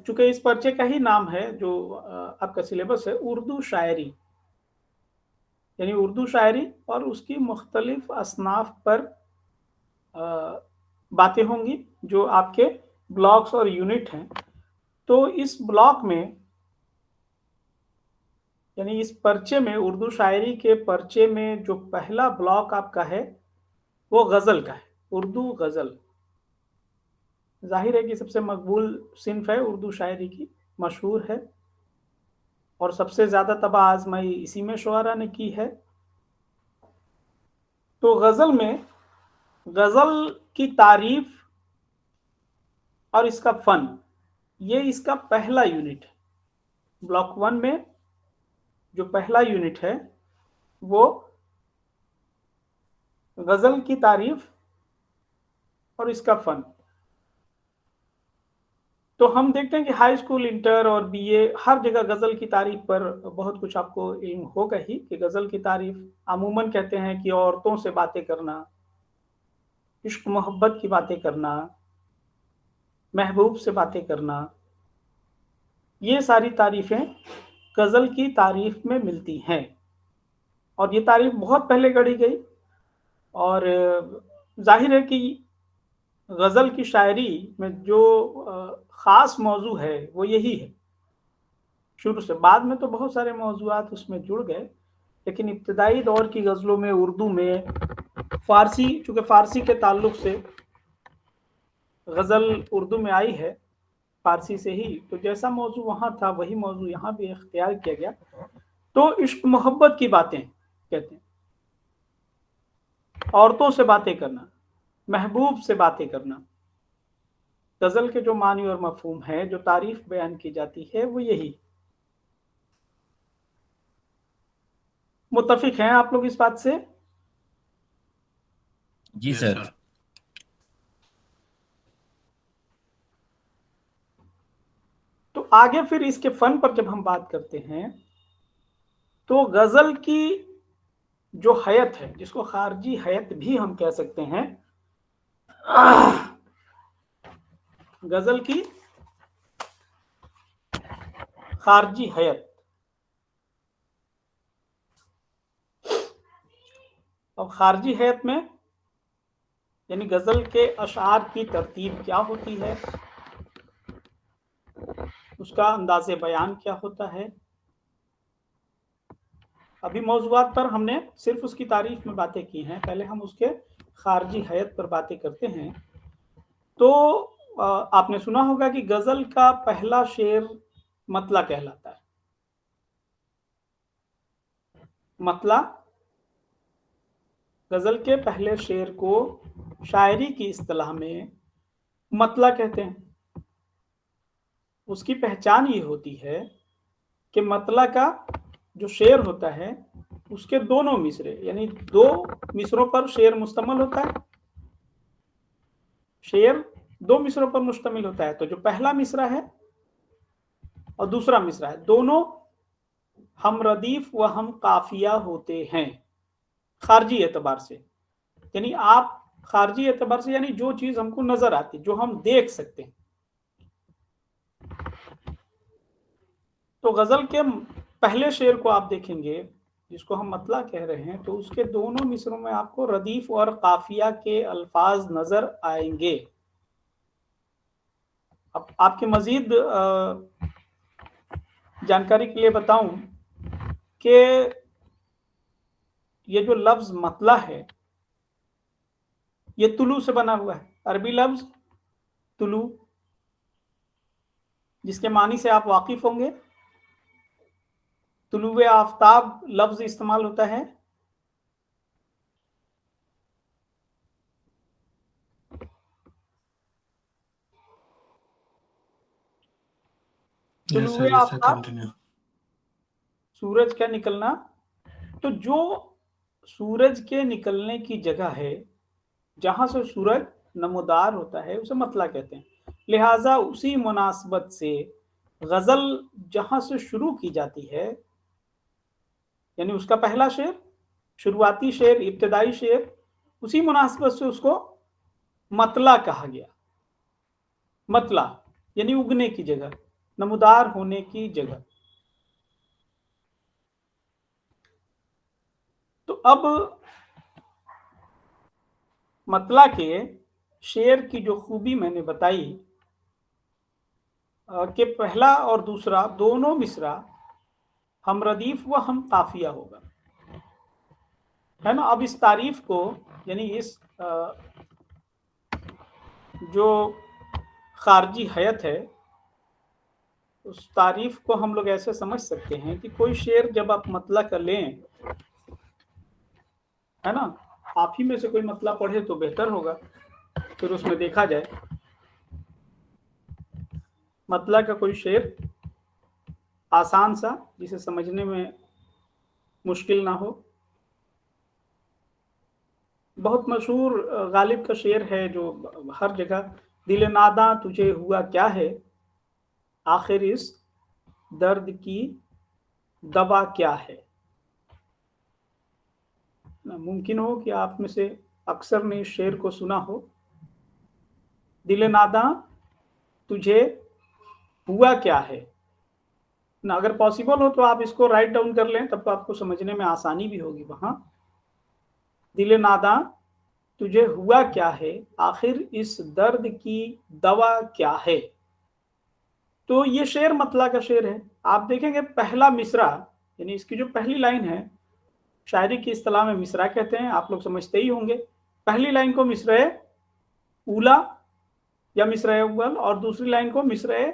चूंकि इस पर्चे का ही नाम है जो आपका सिलेबस है, उर्दू शायरी, यानी उर्दू शायरी और उसकी मुख्तलिफ असनाफ पर बातें होंगी जो आपके ब्लॉक्स और यूनिट हैं। तो इस ब्लॉक में, यानी इस पर्चे में, उर्दू शायरी के पर्चे में जो पहला ब्लॉक आपका है वो गज़ल का है, उर्दू गज़ल। जाहिर है कि सबसे मकबूल सिन्फ है उर्दू शायरी की, मशहूर है और सबसे ज़्यादा तबाह आजमाई इसी में शुआरा ने की है। तो गज़ल में गज़ल की तारीफ और इसका फ़न, ये इसका पहला यूनिट है। ब्लॉक 1 में जो पहला यूनिट है वो गज़ल की तारीफ और इसका फ़न। तो हम देखते हैं कि हाई स्कूल, इंटर और बीए हर जगह गज़ल की तारीफ पर बहुत कुछ आपको इल्म होगा ही कि गज़ल की तारीफ अमूमन कहते हैं कि औरतों से बातें करना, इश्क मोहब्बत की बातें करना, महबूब से बातें करना, ये सारी तारीफें गज़ल की तारीफ में मिलती हैं। और ये तारीफ बहुत पहले गढ़ी गई और जाहिर है कि गज़ल की शायरी में जो ख़ास मौजू है वो यही है शुरू से। बाद में तो बहुत सारे मौज़ूआत उसमें जुड़ गए, लेकिन इब्तिदाई दौर की गज़लों में, उर्दू में, फ़ारसी, चूँकि फ़ारसी के ताल्लुक़ से गज़ल उर्दू में आई है फ़ारसी से ही, तो जैसा मौजू वहाँ था वही मौजू यहाँ भी इख्तियार किया गया। तो इश्क मोहब्बत की बातें कहते हैं, औरतों से बातें करना, महबूब से बातें करना, गज़ल के जो मानी और मफ़हूम है, जो तारीफ बयान की जाती है वो यही। मुत्तफ़िक हैं आप लोग इस बात से? जी सर। तो आगे फिर इसके फ़न पर जब हम बात करते हैं तो गज़ल की जो हयत है, जिसको खारजी हयत भी हम कह सकते हैं, गज़ल की खारजी हयत, और खारजी हयत में यानी गज़ल के अशआर की तरतीब क्या होती है, उसका अंदाज़े बयान क्या होता है। अभी मौज़ूआत पर हमने सिर्फ उसकी तारीफ में बातें की हैं, पहले हम उसके खारजी हयत पर बातें करते हैं। तो आपने सुना होगा कि गज़ल का पहला शेर मतला कहलाता है। मतला, गज़ल के पहले शेर को शायरी की इस्तिलाह में मतला कहते हैं। उसकी पहचान ये होती है कि मतला का जो शेर होता है उसके दोनों मिसरे, यानी 2 मिसरों पर शेर मुश्तमिल होता है। शेर 2 मिसरों पर मुश्तमिल होता है, तो जो पहला मिसरा है और दूसरा मिसरा है, दोनों हम रदीफ व हम काफिया होते हैं खारजी एतबार से। यानी आप खारजी एतबार से, यानी जो चीज हमको नजर आती, जो हम देख सकते हैं। तो गजल के पहले शेर को आप देखेंगे जिसको हम मतला कह रहे हैं, तो उसके दोनों मिसरों में आपको रदीफ और काफिया के अल्फाज नजर आएंगे। अब आपके मजीद जानकारी के लिए बताऊं कि ये जो लफ्ज मतला है ये तुलू से बना हुआ है, अरबी लफ्ज तुलू, जिसके मानी से आप वाकिफ होंगे। तुलुए आफ्ताब लफ्ज इस्तेमाल होता है। तुलुए आफ्ताब, सूरज का निकलना। तो जो सूरज के निकलने की जगह है, जहां से सूरज नमोदार होता है, उसे मतला कहते हैं। लिहाजा उसी मुनासबत से गजल जहां से शुरू की जाती है, यानी उसका पहला शेर, शुरुआती शेर, इब्तिदाई शेर, उसी मुनासबत से उसको मतला कहा गया। मतला यानी उगने की जगह, नमूदार होने की जगह। तो अब मतला के शेर की जो खूबी मैंने बताई कि पहला और दूसरा दोनों मिसरा हम रदीफ व हम काफिया होगा, है ना। अब इस तारीफ को, यानी इस जो खारजी हयत है, उस तारीफ को हम लोग ऐसे समझ सकते हैं कि कोई शेर जब आप मतला कर लें, है ना, आप ही में से कोई मतला पढ़े तो बेहतर होगा, फिर उसमें देखा जाए मतला का कोई शेर आसान सा, जिसे समझने में मुश्किल ना हो। बहुत मशहूर गालिब का शेर है जो हर जगह, दिल नादा तुझे हुआ क्या है, आखिर इस दर्द की दवा क्या है। मुमकिन हो कि आप में से अक्सर ने इस शेर को सुना हो, दिल नादा तुझे हुआ क्या है ना। अगर पॉसिबल हो तो आप इसको राइट डाउन कर लें, तब तो आपको समझने में आसानी भी होगी। वहां दिल नादा तुझे हुआ क्या है, आखिर इस दर्द की दवा क्या है। तो ये शेर मतला का शेर है। आप देखेंगे पहला मिसरा, यानी इसकी जो पहली लाइन है, शायरी की इस्तिलाह में मिसरा कहते हैं, आप लोग समझते ही होंगे। पहली लाइन को मिसरे ऊला या मिसरे अव्वल, और दूसरी लाइन को मिसरे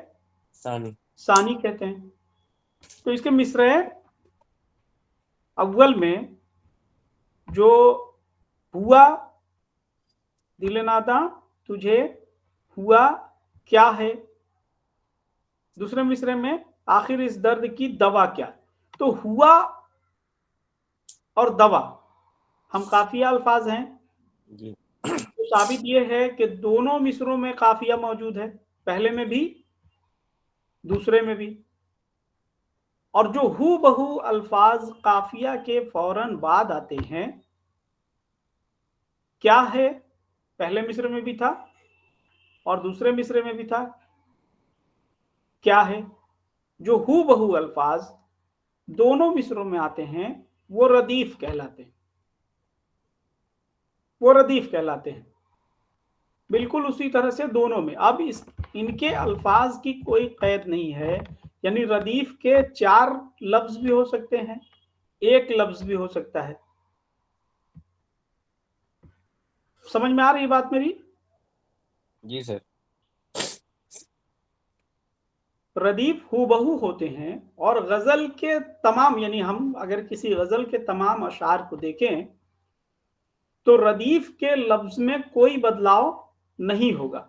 सानी कहते हैं। तो इसके मिसरे अव्वल में जो हुआ, दिल नादा तुझे हुआ क्या है, दूसरे मिसरे में आखिर इस दर्द की दवा क्या। तो हुआ और दवा हम काफिया अल्फाज हैं जी। तो साबित ये है कि दोनों मिसरों में काफिया मौजूद है, पहले में भी दूसरे में भी। और जो हु बहु अल्फाज काफिया के फौरन बाद आते हैं, क्या है, पहले मिसरे में भी था और दूसरे मिसरे में भी था, क्या है, जो हु बहु अल्फाज दोनों मिसरों में आते हैं, वो रदीफ कहलाते हैं, वो रदीफ कहलाते हैं। बिल्कुल उसी तरह से दोनों में। अब इनके अल्फाज की कोई कैद नहीं है, यानी रदीफ के 4 लफ्ज भी हो सकते हैं, 1 लफ्ज भी हो सकता है। समझ में आ रही बात मेरी? जी सर। रदीफ हूबहू होते हैं, और गजल के तमाम, यानी हम अगर किसी गजल के तमाम अशार को देखें तो रदीफ के लफ्ज में कोई बदलाव नहीं होगा,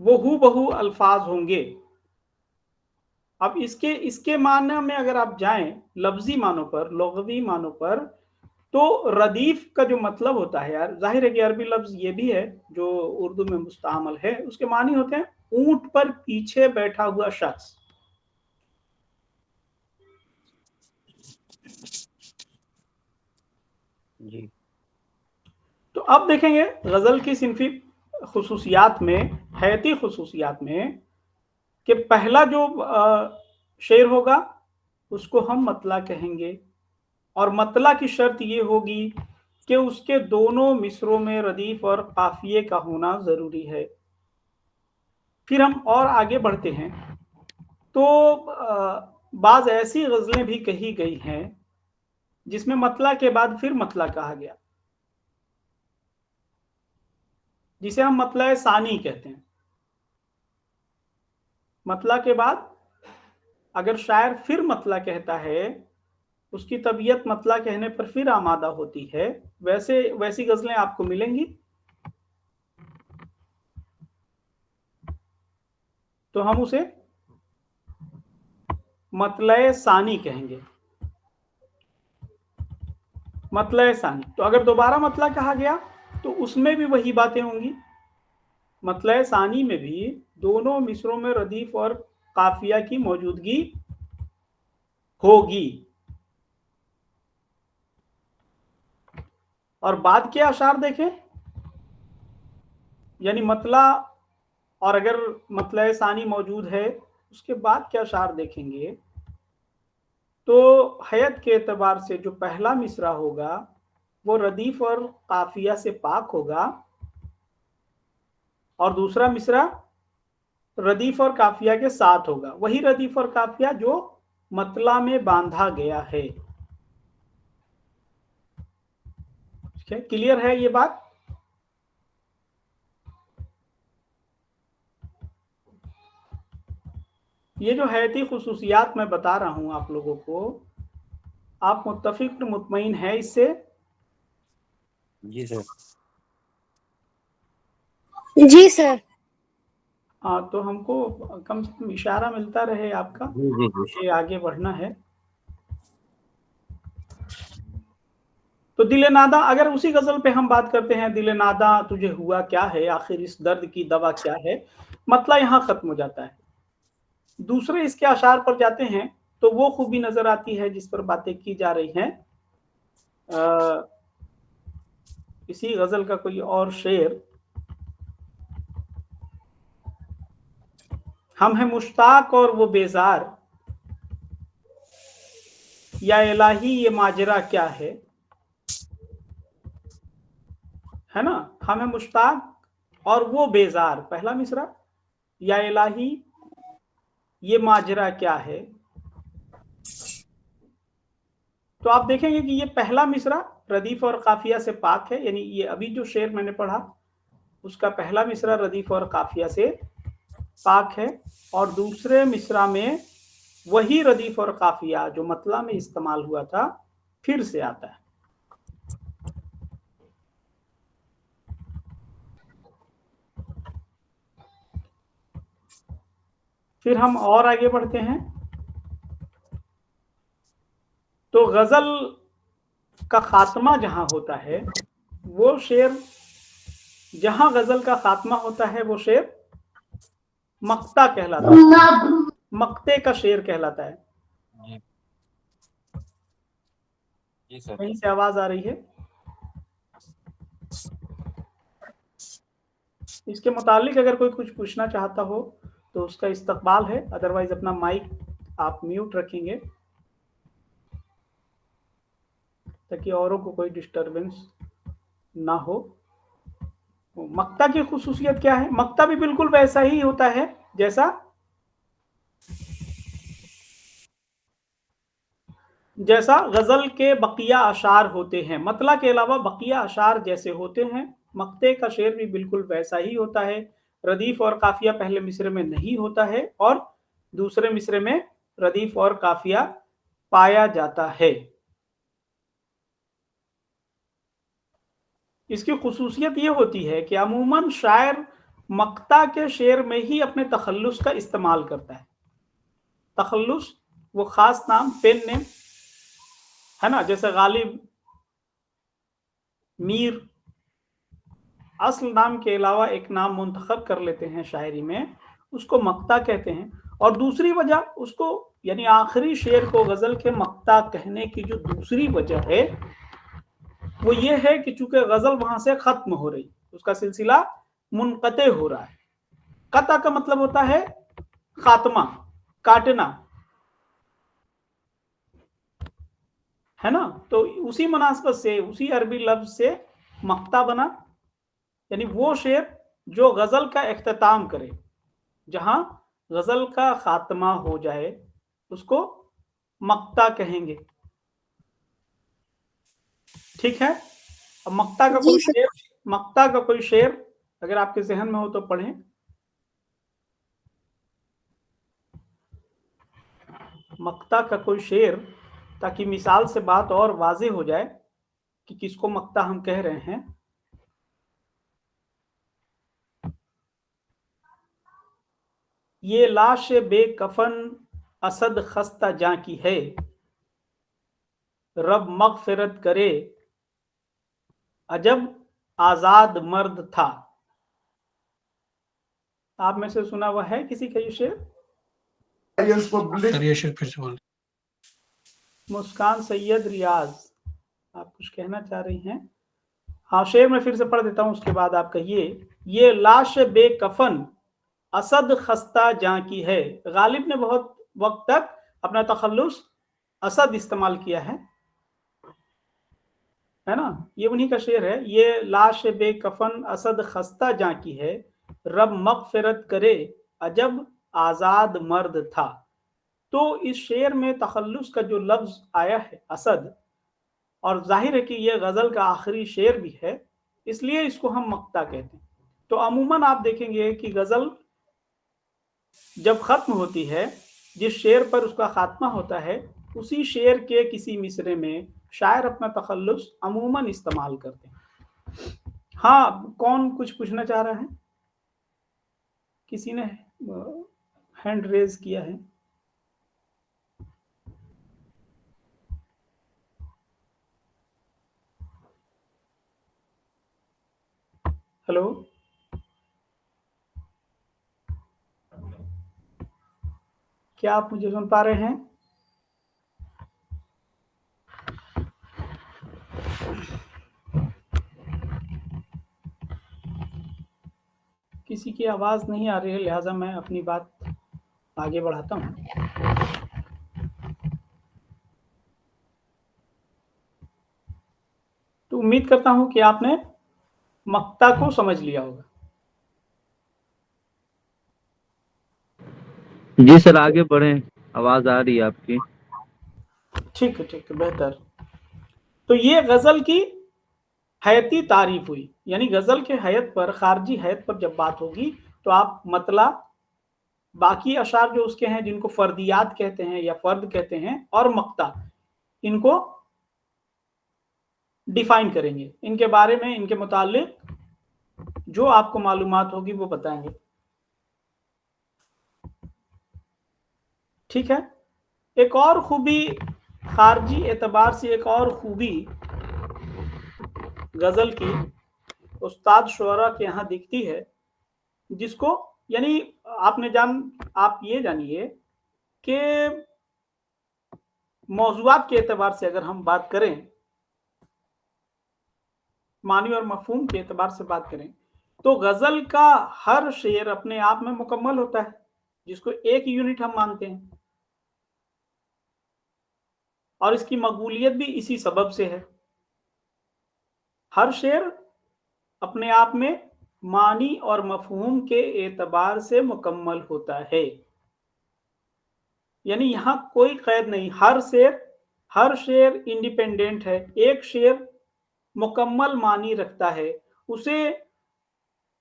वो हूबहू अल्फाज होंगे। अब इसके माने में अगर आप जाएं, लफ्जी मानों पर, लुग़वी मानों पर, तो रदीफ का जो मतलब होता है, यार जाहिर है कि अरबी लफ्ज ये भी है जो उर्दू में मुस्तामल है, उसके मानी होते हैं ऊंट पर पीछे बैठा हुआ शख्स। जी। तो अब देखेंगे गजल की सिनफी खुसूसियात में, हयाती खुसूसियात में, कि पहला जो शेर होगा उसको हम मतला कहेंगे, और मतला की शर्त ये होगी कि उसके दोनों मिसरों में रदीफ और काफिये का होना जरूरी है। फिर हम और आगे बढ़ते हैं तो बाज ऐसी गजलें भी कही गई हैं जिसमें मतला के बाद फिर मतला कहा गया, जिसे हम मतला सानी कहते हैं। मतला के बाद अगर शायर फिर मतला कहता है, उसकी तबीयत मतला कहने पर फिर आमादा होती है, वैसी गजलें आपको मिलेंगी। तो हम उसे मतला सानी कहेंगे, मतला सानी। तो अगर दोबारा मतला कहा गया तो उसमें भी वही बातें होंगी, मतला सानी में भी दोनों मिसरों में रदीफ और काफिया की मौजूदगी होगी। और बाद के अशार देखें, यानी मतला और अगर मतलब सानी मौजूद है उसके बाद क्या शार देखेंगे तो हयत के एतबार से जो पहला मिसरा होगा वो रदीफ और काफिया से पाक होगा, और दूसरा मिसरा रदीफ और काफिया के साथ होगा, वही रदीफ और काफिया जो मतला में बांधा गया है। क्लियर है ये बात? ये जो हयती खुसूसियात मैं बता रहा हूं आप लोगों को, आप मुत्तफिक मुतमईन है इससे? जी सर। जी सर। हाँ, तो हमको कम से कम इशारा मिलता रहे आपका कि आगे बढ़ना है। तो दिले नादा, अगर उसी गजल पे हम बात करते हैं, दिले नादा तुझे हुआ क्या है, आखिर इस दर्द की दवा क्या है, मतलब यहाँ खत्म हो जाता है। दूसरे इसके अशार पर जाते हैं तो वो खूबी नजर आती है जिस पर बातें की जा रही हैं। इसी गजल का कोई और शेर, हम हैं मुश्ताक और वो बेजार, या इलाही ये माजरा क्या है ना। हम हैं मुश्ताक और वो बेजार, पहला मिसरा, या इलाही ये माजरा क्या है। तो आप देखेंगे कि ये पहला मिसरा रदीफ और काफिया से पाक है, यानी ये अभी जो शेर मैंने पढ़ा उसका पहला मिसरा रदीफ और काफिया से पाक है, और दूसरे मिसरा में वही रदीफ और काफिया जो मतला में इस्तेमाल हुआ था फिर से आता है। फिर हम और आगे बढ़ते हैं तो गजल का खात्मा जहां होता है वो शेर, जहां गजल का खात्मा होता है वो शेर मक्ता कहलाता है, मक्ते का शेर कहलाता है। जी सर। कहीं से आवाज आ रही है? इसके मुतालिक अगर कोई कुछ पूछना चाहता हो तो उसका इस्तकबाल है, अदरवाइज अपना माइक आप म्यूट रखेंगे ताकि औरों को कोई डिस्टरबेंस ना हो। मक्ता की खुसूसियत क्या है? मक्ता भी बिल्कुल वैसा ही होता है जैसा गजल के बकिया अशार होते हैं, मतला के अलावा बकिया अशार जैसे होते हैं, मक्ते का शेर भी बिल्कुल वैसा ही होता है। रदीफ और काफिया पहले मिसरे में नहीं होता है और दूसरे मिसरे में रदीफ और काफिया पाया जाता है। इसकी खुसूसियत ये होती है कि अमूमन शायर मक्ता के शेर में ही अपने तखल्लुस का इस्तेमाल करता है। तखल्लुस वो खास नाम, पेन नेम है ना, जैसे गालिब, मीर, असल नाम के अलावा एक नाम मुंतखब कर लेते हैं शायरी में, उसको मक्ता कहते हैं। और दूसरी वजह उसको, यानी आखिरी शेर को गजल के मक्ता कहने की जो दूसरी वजह है वो ये है कि चूंकि गजल वहां से खत्म हो रही, उसका सिलसिला मुनक़ते हो रहा है। कता का मतलब होता है खात्मा, काटना, है ना। तो उसी मुनासबत से, उसी अरबी लफ्ज से मक्ता बना, यानी वो शेर जो गजल का इख्तिताम करे, जहां गजल का खात्मा हो जाए उसको मक्ता कहेंगे। ठीक है। अब मक्ता का कोई शेर अगर आपके जहन में हो तो पढ़ें। मक्ता का कोई शेर, ताकि मिसाल से बात और वाज़ेह हो जाए कि किसको मक्ता हम कह रहे हैं। ये लाश बेकफन असद खस्ता जां की है, रब मगफिरत करे अजब आजाद मर्द था। आप में से सुना हुआ है किसी का ये शेर? ये शेर फिर से बोल। मुस्कान सैयद रियाज, आप कुछ कहना चाह रही हैं? हाँ, शेर मैं फिर से पढ़ देता हूं, उसके बाद आप कहिए। ये लाश बेकफन असद खस्ता जां की है। गालिब ने बहुत वक्त तक अपना तखल्लुस असद इस्तेमाल किया है ना? ये उन्हीं का शेर है। ये लाश बेकफन असद खस्ता जां की है, रब मगफिरत करे अजब आजाद मर्द था। तो इस शेर में तखल्लुस का जो लफ्ज आया है असद, और जाहिर है कि ये गजल का आखिरी शेर भी है, इसलिए इसको हम मक्ता कहते हैं। तो अमूमन आप देखेंगे कि गजल जब खत्म होती है, जिस शेर पर उसका खात्मा होता है, उसी शेर के किसी मिसरे में शायर अपना तखल्लुस अमूमन इस्तेमाल करते हैं। हाँ, कौन कुछ पूछना चाह रहा है? किसी ने हैंड रेज किया है। हेलो, क्या आप मुझे सुन पा रहे हैं? किसी की आवाज नहीं आ रही है, लिहाजा मैं अपनी बात आगे बढ़ाता हूँ। तो उम्मीद करता हूँ कि आपने मक्ता को समझ लिया होगा। जी सर, आगे बढ़ें, आवाज आ रही है आपकी। ठीक है, बेहतर। तो ये गजल की हयती तारीफ हुई, यानी गजल के हयत पर, खारजी हयत पर जब बात होगी तो आप मतला, बाकी अशार जो उसके हैं जिनको फर्दियात कहते हैं या फर्द कहते हैं, और मक्ता, इनको डिफाइन करेंगे। इनके बारे में, इनके मुतालिक जो आपको मालूमात होगी वो बताएंगे। ठीक है। एक और खूबी, खारजी एतबार से एक और खूबी गजल की उस्ताद शुअरा के यहाँ दिखती है, जिसको, यानी आप ये जानिए कि मौजुआत के एतबार से अगर हम बात करें, मानी और मफहूम के एतबार से बात करें, तो गजल का हर शेर अपने आप में मुकम्मल होता है, जिसको एक यूनिट हम मानते हैं, और इसकी मकबूलियत भी इसी सबब से है। हर शेर अपने आप में मानी और मफहूम के एतबार से मुकम्मल होता है, यानी यहां कोई कैद नहीं। हर शेर इंडिपेंडेंट है। एक शेर मुकम्मल मानी रखता है, उसे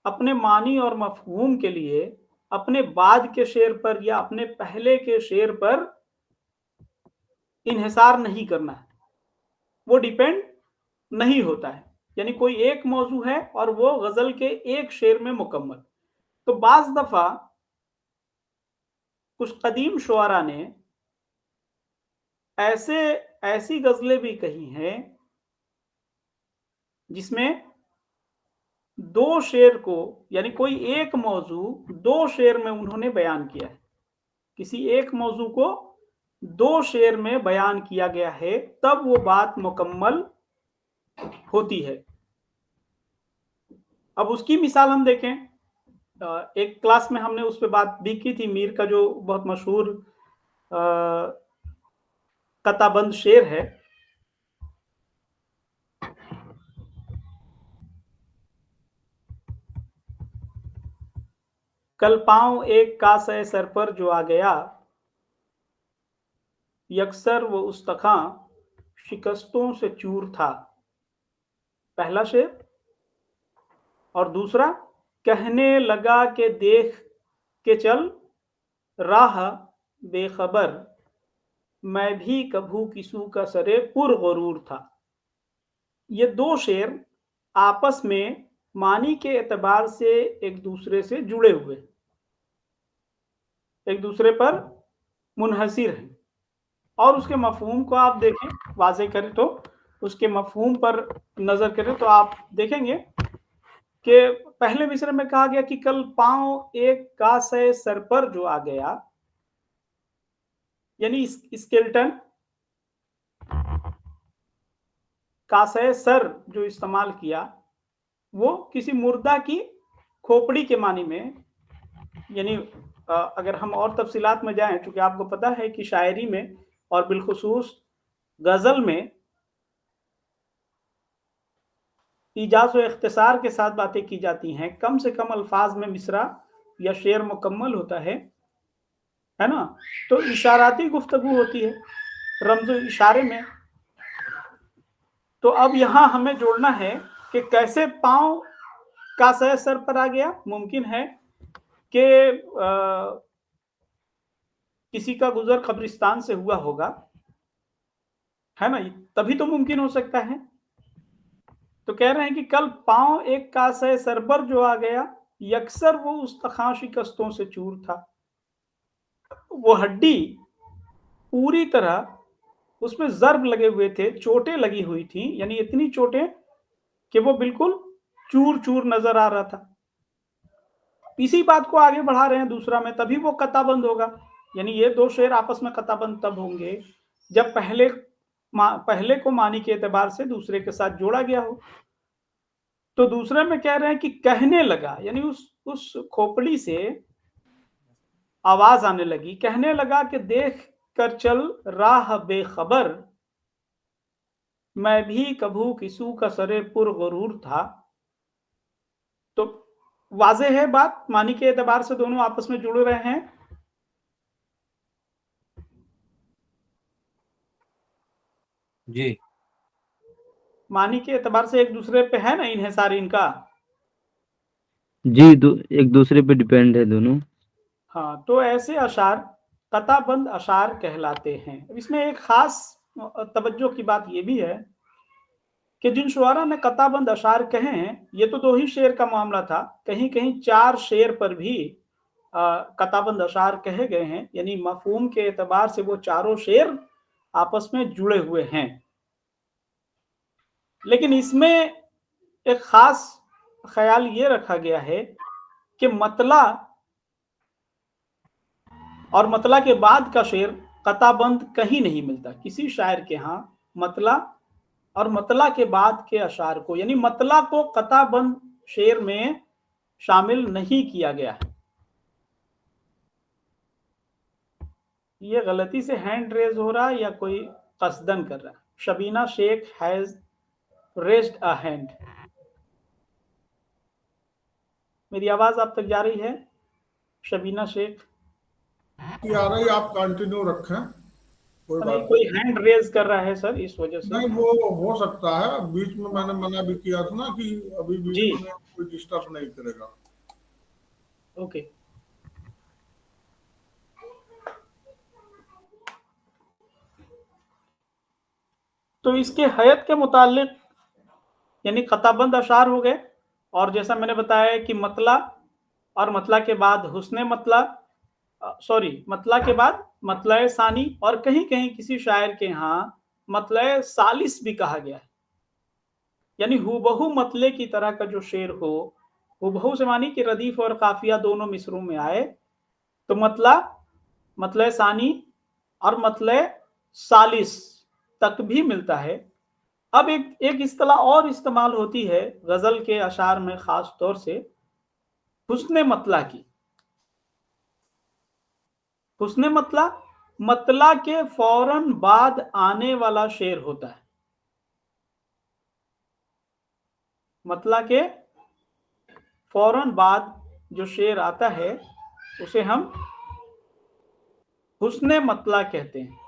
अपने मानी और मफहूम के लिए अपने बाद के शेर पर या अपने पहले के शेर पर इन्हिसार नहीं करना है, वो डिपेंड नहीं होता है। यानी कोई एक मौजू है और वो गजल के एक शेर में मुकम्मल। तो बाज दफा कुछ कदीम शुआरा ने ऐसी गजलें भी कही हैं जिसमें दो शेर को, यानी कोई एक मौजू दो शेर में उन्होंने बयान किया है, किसी एक मौजू को दो शेर में बयान किया गया है, तब वो बात मुकम्मल होती है। अब उसकी मिसाल हम देखें। एक क्लास में हमने उस पर बात भी की थी। मीर का जो बहुत मशहूर कताबंद शेर है, कल पांव एक कासे सर पर जो आ गया, यकसर वो उस्तखां शिकस्तों से चूर था। पहला शेर। और दूसरा, कहने लगा के देख के चल राह बेखबर, मैं भी कभू किसू का सरे पुरगरूर था। ये दो शेर आपस में मानी के एतबार से एक दूसरे से जुड़े हुए, एक दूसरे पर मुनहसिर हैं। और उसके मफहूम को आप देखें, वाज़े करें तो उसके मफहूम पर नजर करें तो आप देखेंगे कि पहले मिसरे में कहा गया कि कल पांव एक कासे सर पर जो आ गया, यानी स्केल्टन, कासे सर जो इस्तेमाल किया वो किसी मुर्दा की खोपड़ी के मानी में यानी अगर हम और तफसीलात में जाएं, चूंकि आपको पता है कि शायरी में और बिलखुसूस गज़ल में ईजाज व इख्तिसार के साथ बातें की जाती हैं। कम से कम अल्फाज में मिसरा या शेर मुकम्मल होता है ना? तो इशाराती गुफ्तगू होती है रमज़ इशारे में। तो अब यहाँ हमें जोड़ना है कि कैसे पाँव का सर पर आ गया। मुमकिन है कि किसी का गुजर कब्रिस्तान से हुआ होगा, है ना? तभी तो मुमकिन हो सकता है। तो कह रहे हैं कि कल पाँव एक कासे सर पर जो आ गया, यकसर वो उस्तखां शिकस्तों से चूर था। वो हड्डी पूरी तरह उसमें ज़र्ब लगे हुए थे, चोटें लगी हुई थी, यानी इतनी चोटें कि वो बिल्कुल चूर-चूर नज़र आ रहा था। इसी बात को आगे बढ़ा रहे हैं दूसरा में, तभी वो कताबंद होगा। यानी ये दो शेर आपस में कताबंद तब होंगे जब पहले को मानी के एतबार से दूसरे के साथ जोड़ा गया हो। तो दूसरे में कह रहे हैं कि कहने लगा, यानी उस खोपड़ी से आवाज आने लगी, कहने लगा कि देख कर चल राह बेखबर, मैं भी कभू किसू का सरे पुर गरूर था। तो वाज़ेह है बात, मानी के एतबार से दोनों आपस में जुड़ रहे हैं। जी मानी के एतबार से एक दूसरे पे है ना इन्हिसार इनका। जी एक दूसरे पे डिपेंड है दोनों। हाँ, तो ऐसे अशार कताबंद अशार कहलाते हैं। अब इसमें एक खास तवज्जो की बात ये भी है कि जिन शुआरा ने कताबंद अशार कहे हैं, ये तो 2 ही शेर का मामला था, कहीं-कहीं 4 शेर पर भी कताबंद अशार कहे गए हैं, यानी मफ़हूम के एतबार से वो चारों शेर आपस में जुड़े हुए हैं। लेकिन इसमें एक खास ख्याल ये रखा गया है कि मतला और मतला के बाद का शेर कताबंद कहीं नहीं मिलता किसी शायर के यहाँ। मतला और मतला के बाद के अशार को, यानी मतला को कताबंद शेर में शामिल नहीं किया गया है। ये गलती से हैंड रेज हो रहा है या कोई कसदन कर रहा है? Shabina Shaikh has raised a hand. मेरी आवाज आप तक जा रही है? शबीना शेख आ रही, आप कंटिन्यू रखें, कोई नहीं, बात कोई हैंड रेज कर रहा है सर, इस वजह से। नहीं। वो हो सकता है, बीच में मैंने मना भी किया था ना कि अभी जी, वीडियो में कोई डिस्टर्ब नहीं करेगा। ओके। तो इसके हयत के मुतालिक यानी कताबंद अशार हो गए, और जैसा मैंने बताया कि मतला और मतला के बाद हुस्ने मतला, मतला के बाद मतला सानी, और कहीं कहीं किसी शायर के यहाँ मतला सालिस भी कहा गया है। यानी हूबहू मतले की तरह का जो शेर हो, हूबहू से मानी कि रदीफ और काफिया दोनों मिसरों में आए, तो मतला सानी और मतला सालिस तक भी मिलता है। अब एक इस्तिलाह और इस्तेमाल होती है गजल के अशार में, खास तौर से हुस्ने मतला की। हुस्ने मतला के फौरन बाद आने वाला शेर होता है। मतला के फौरन बाद जो शेर आता है उसे हम हुस्ने मतला कहते हैं।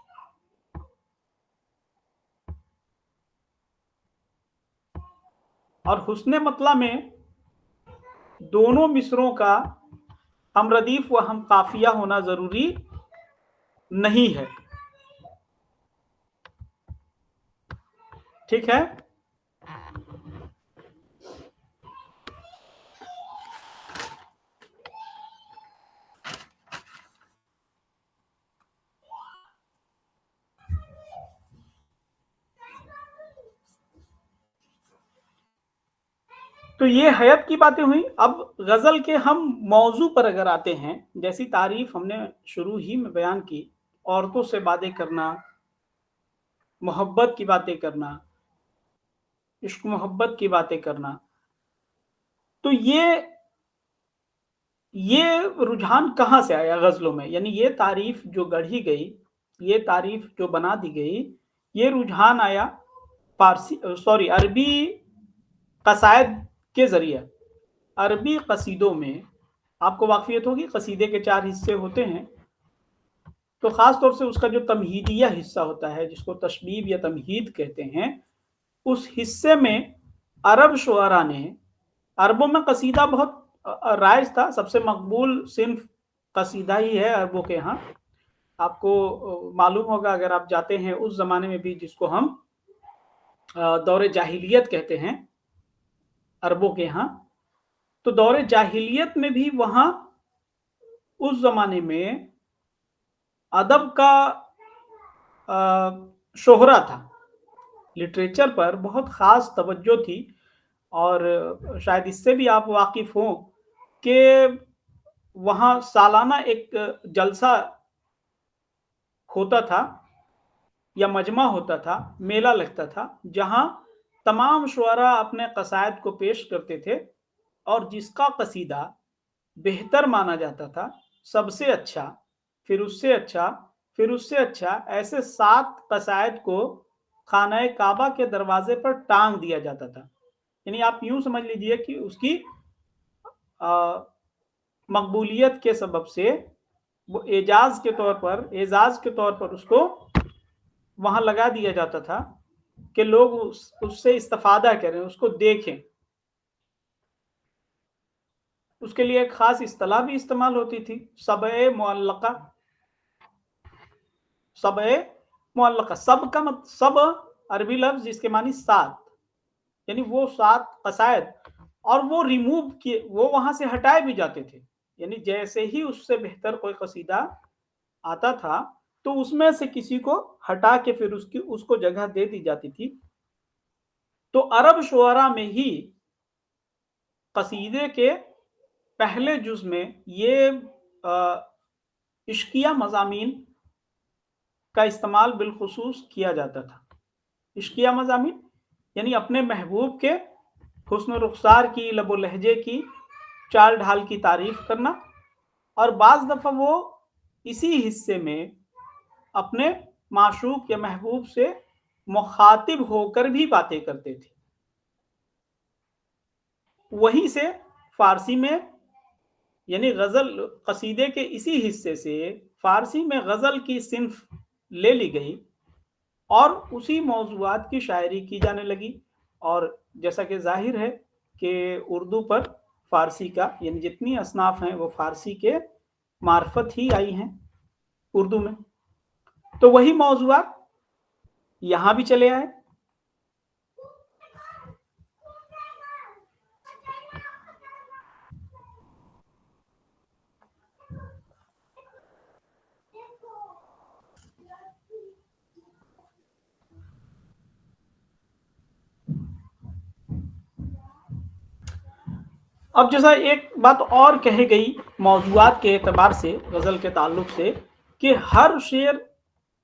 और हुस्ने मतला में दोनों मिसरों का हम रदीफ व हम काफिया होना जरूरी नहीं है। ठीक है? तो ये हयत की बातें हुई। अब गजल के हम मौजू पर अगर आते हैं, जैसी तारीफ हमने शुरू ही में बयान की, औरतों से बातें करना, मोहब्बत की बातें करना, इश्क मोहब्बत की बातें करना, तो ये ये रुझान कहाँ से आया गज़लों में? यानी ये तारीफ़ जो गढ़ी गई, ये तारीफ़ जो बना दी गई, ये रुझान आया अरबी क़सायद के ज़रिए। अरबी क़सीदों में आपको वाक़फ़ियत होगी, क़सीदे के 4 हिस्से होते हैं, तो ख़ास तौर से उसका जो तमहीदिया हिस्सा होता है, जिसको तशबीब या तमहीद कहते हैं, उस हिस्से में अरब शुअरा ने, अरबों में क़सीदा बहुत राइज था, सबसे मकबूल सिन्फ़ क़सीदा ही है अरबों के यहाँ। आपको मालूम होगा अगर आप जाते हैं उस ज़माने में भी, जिसको हम दौर जाहिलियत कहते हैं अरबों के यहाँ, तो दौर जाहिलियत में भी वहाँ उस ज़माने में अदब का शोहरा था, लिटरेचर पर बहुत ख़ास तवज्जो थी। और शायद इससे भी आप वाकिफ़ हों कि वहाँ सालाना एक जलसा होता था या मजमा होता था, मेला लगता था, जहाँ तमाम शुअरा अपने क़सायद को पेश करते थे और जिसका क़सीदा बेहतर माना जाता था, सबसे अच्छा, फिर उससे अच्छा, फिर उससे अच्छा, ऐसे 7 क़सायद को खाना काबा के दरवाजे पर टांग दिया जाता था। यानी आप यूँ समझ लीजिए कि उसकी मकबूलियत के सबब से वो एजाज़ के तौर पर उसको वहाँ लगा दिया जाता था कि लोग उससे इस्तिफ़ादा करें, उसको देखें। उसके लिए एक ख़ास इस्तिलाह भी इस्तेमाल होती थी, सबए मुअल्लक़ा। सबए मुअल्लक़ा, सब अरबी लफ्ज़ जिसके मानी 7, यानी वो 7 क़सायद, और वो रिमूव किए, वो वहाँ से हटाए भी जाते थे। यानी जैसे ही उससे बेहतर कोई क़सीदा आता था, तो उसमें से किसी को हटा के फिर उसको जगह दे दी जाती थी। तो अरब शुअरा में ही क़सीदे के पहले जुज़ में ये इश्किया मज़ामीन का इस्तेमाल बिलख़ुसूस किया जाता था। इश्किया मज़ामीन यानी अपने महबूब के हुस्न रुख़सार की, लब व लहजे की, चाल ढाल की तारीफ़ करना, और बाज़ दफ़ा वो इसी हिस्से में अपने माशूक या महबूब से मुखातिब होकर भी बातें करते थे। वहीं से फ़ारसी में, यानी गज़ल क़सीदे के इसी हिस्से से फ़ारसी में गज़ल की सिन्फ़ ले ली गई और उसी मौज़ूआत की शायरी की जाने लगी। और जैसा कि ज़ाहिर है कि उर्दू पर फ़ारसी का, यानी जितनी असनाफ़ हैं वो फ़ारसी के मार्फत ही आई हैं उर्दू में, तो वही मौज़ूआत यहाँ भी चले आए। अब जैसा एक बात और कही गई मौज़ूआत के एतबार से, गज़ल के ताल्लुक़ से, कि हर शेर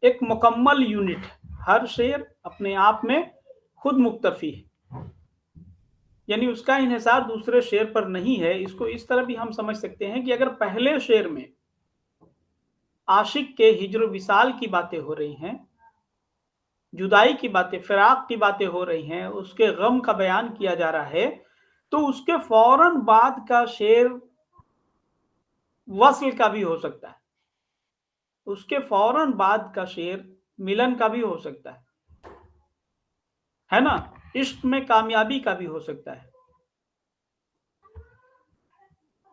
एक मुकम्मल यूनिट है, हर शेर अपने आप में खुद मुक्तफ़ी है, यानी उसका इन्हिसार दूसरे शेर पर नहीं है। इसको इस तरह भी हम समझ सकते हैं कि अगर पहले शेर में आशिक के हिज्र विसाल की बातें हो रही हैं, जुदाई की बातें, फ़िराक़ की बातें हो रही हैं, उसके गम का बयान किया जा रहा है, तो उसके फ़ौरन बाद का शेर वस्ल का भी हो सकता है, उसके फ़ौरन बाद का शेर मिलन का भी हो सकता है ना? इश्क में कामयाबी का भी हो सकता है।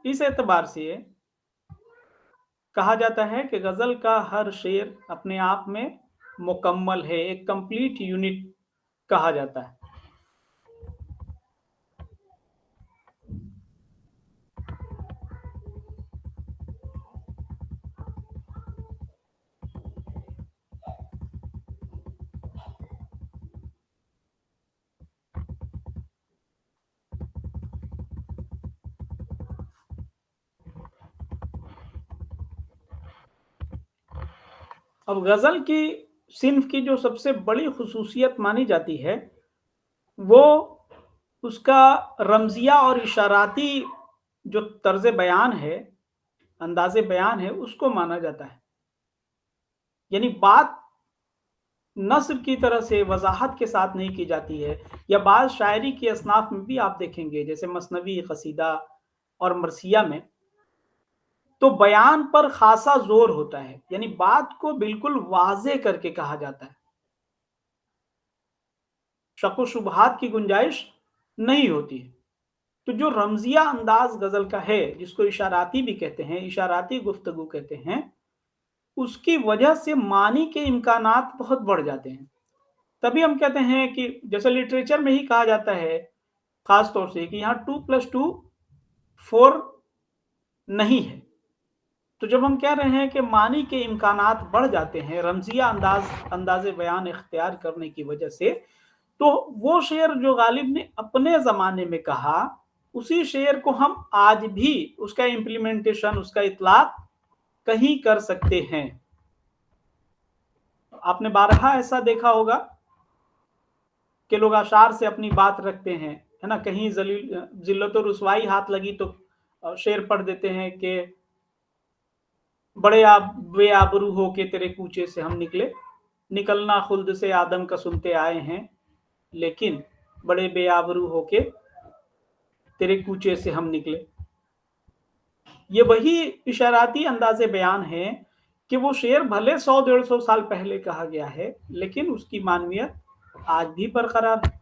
इस एतबार से कहा जाता है कि गज़ल का हर शेर अपने आप में मुकम्मल है, एक कंप्लीट यूनिट कहा जाता है। अब गज़ल की सिन्फ़ की जो सबसे बड़ी ख़ुसूसियत मानी जाती है, वो उसका रमज़िया और इशाराती जो तर्ज बयान है, अंदाज बयान है, उसको माना जाता है। यानी बात नस्र की तरह से वजाहत के साथ नहीं की जाती है, या बाज़ शायरी की असनाफ में भी आप देखेंगे जैसे मसनवी, कसीदा और मरसिया में, तो बयान पर खासा जोर होता है, यानी बात को बिल्कुल वाज़े करके कहा जाता है, शक व शुबहात की गुंजाइश नहीं होती है। तो जो रमजिया अंदाज गजल का है, जिसको इशाराती भी कहते हैं, इशाराती गुफ्तगू कहते हैं, उसकी वजह से मानी के इम्कानात बहुत बढ़ जाते हैं। तभी हम कहते हैं कि जैसे लिटरेचर में ही कहा जाता है खास तौर से कि यहाँ 2+2 4 नहीं है। तो जब हम कह रहे हैं कि मानी के इम्कानात बढ़ जाते हैं रमजिया अंदाज बयान इख्तियार करने की वजह से, तो वो शेर जो गालिब ने अपने ज़माने में कहा, उसी शेर को हम आज भी उसका इम्प्लीमेंटेशन, उसका इतलाक कहीं कर सकते हैं। आपने बारहा ऐसा देखा होगा कि लोग अशार से अपनी बात रखते हैं, है ना, कहीं जिल्लत और रुसवाई हाथ लगी तो शेर पढ़ देते हैं कि बड़े बेआबरू हो के तेरे कूचे से हम निकलना खुल्द से आदम का सुनते आए हैं, लेकिन बड़े बेआबरू हो के तेरे कूचे से हम निकले। ये वही इशाराती अंदाज़े बयान है कि वो शेर भले 100-150 साल पहले कहा गया है, लेकिन उसकी मानवियत आज भी बरकरार है।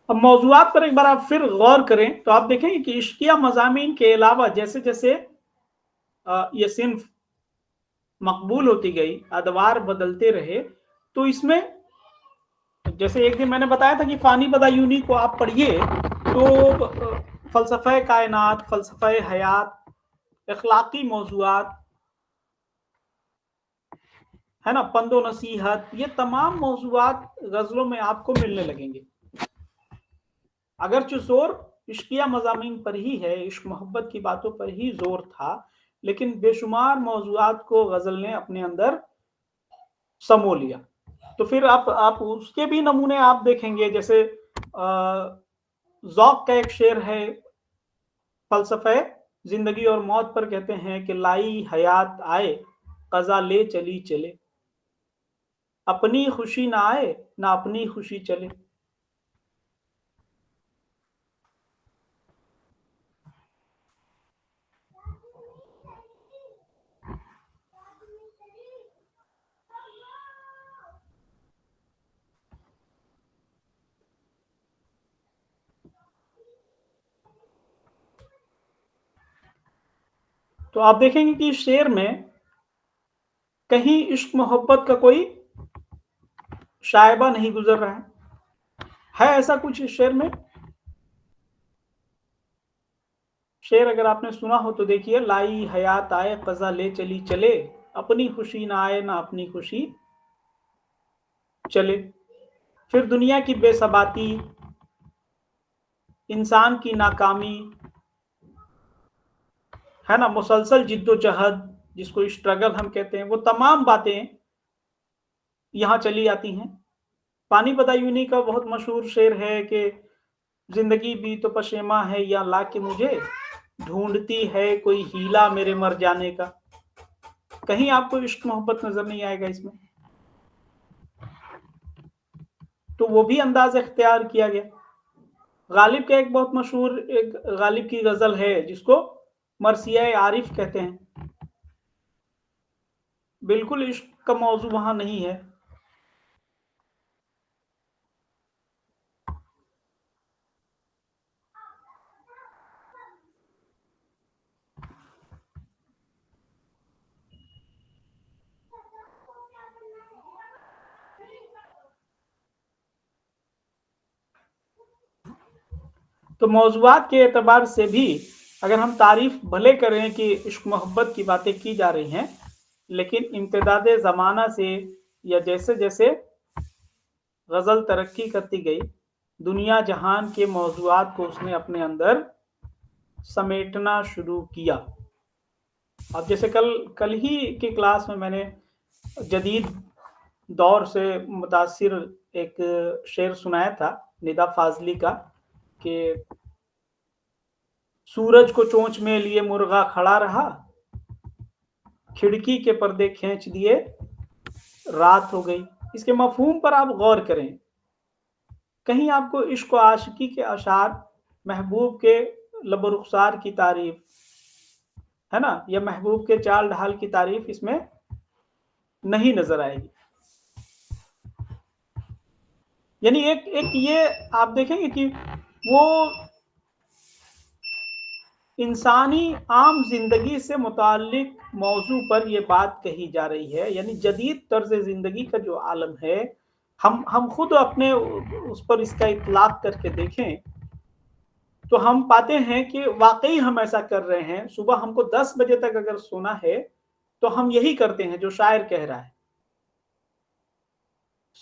अब मौज़ूआत पर एक बार आप फिर गौर करें तो आप देखेंगे कि इश्किया मज़ामीन के अलावा जैसे जैसे ये सिन्फ मकबूल होती गई, अदवार बदलते रहे, तो इसमें जैसे एक दिन मैंने बताया था कि फ़ानी बदायूनी को आप पढ़िए तो फ़लसफ़े कायनात, फ़लसफ़े हयात, अखलाकी मौज़ूआत, है ना, पंदो नसीहत, ये तमाम मौज़ूआत गज़लों में आपको मिलने लगेंगे। अगरचे जोर इश्किया मज़ामीन पर ही है, इश्क मोहब्बत की बातों पर ही जोर था, लेकिन बेशुमार मौज़ूआत को गज़ल ने अपने अंदर समो लिया। तो फिर आप उसके भी नमूने आप देखेंगे, जैसे ज़ौक़ का एक शेर है, फ़लसफ़े ज़िंदगी और मौत पर कहते हैं कि लाई हयात आए, क़ज़ा ले चली चले, अपनी खुशी ना आए ना अपनी खुशी चले। तो आप देखेंगे कि शेर में कहीं इश्क मोहब्बत का कोई शायबा नहीं गुजर रहा है ऐसा कुछ इस शेर में? शेर अगर आपने सुना हो तो देखिए, लाई हयात आए क़ज़ा ले चली चले, अपनी खुशी ना आए ना अपनी खुशी चले। फिर दुनिया की बेसबाती, इंसान की नाकामी, है ना, मुसलसल जिद्दोजहद जिसको स्ट्रगल हम कहते हैं, वो तमाम बातें यहाँ चली आती हैं। फ़ानी बदायूनी का बहुत मशहूर शेर है कि जिंदगी भी तो पशेमा है या ला के मुझे ढूंढती है कोई हीला मेरे मर जाने का। कहीं आपको इश्क मोहब्बत नजर नहीं आएगा इसमें। तो वो भी अंदाज इख्तियार किया गया। गालिब का एक बहुत मशहूर एक गालिब की गजल है जिसको मरसिया आरिफ कहते हैं। बिल्कुल इश्क का मौजू वहां नहीं है। तो मौज़ूआत के एतबार से भी अगर हम तारीफ भले करें कि इश्क मोहब्बत की बातें की जा रही हैं, लेकिन इम्तिदाद ज़माना से या जैसे जैसे गज़ल तरक्की करती गई, दुनिया जहान के मौज़ूआत को उसने अपने अंदर समेटना शुरू किया। अब जैसे कल ही की क्लास में मैंने जदीद दौर से मुतासिर एक शेर सुनाया था निदा फाजली का कि सूरज को चोंच में लिए मुर्गा खड़ा रहा, खिड़की के पर्दे खींच दिए, रात हो गई। इसके मफहूम पर आप गौर करें। कहीं आपको इश्क व आशिकी के अशार, महबूब के लब रुखसार की तारीफ, है ना, या महबूब के चाल ढाल की तारीफ इसमें नहीं नजर आएगी। यानी एक ये आप देखेंगे कि वो इंसानी आम जिंदगी से मुताल्लिक मौजू पर ये बात कही जा रही है। यानी जदीद तर्ज जिंदगी का जो आलम है, हम खुद अपने उस पर इसका इतलाक करके देखें तो हम पाते हैं कि वाकई हम ऐसा कर रहे हैं। सुबह हमको 10 बजे तक अगर सोना है तो हम यही करते हैं जो शायर कह रहा है,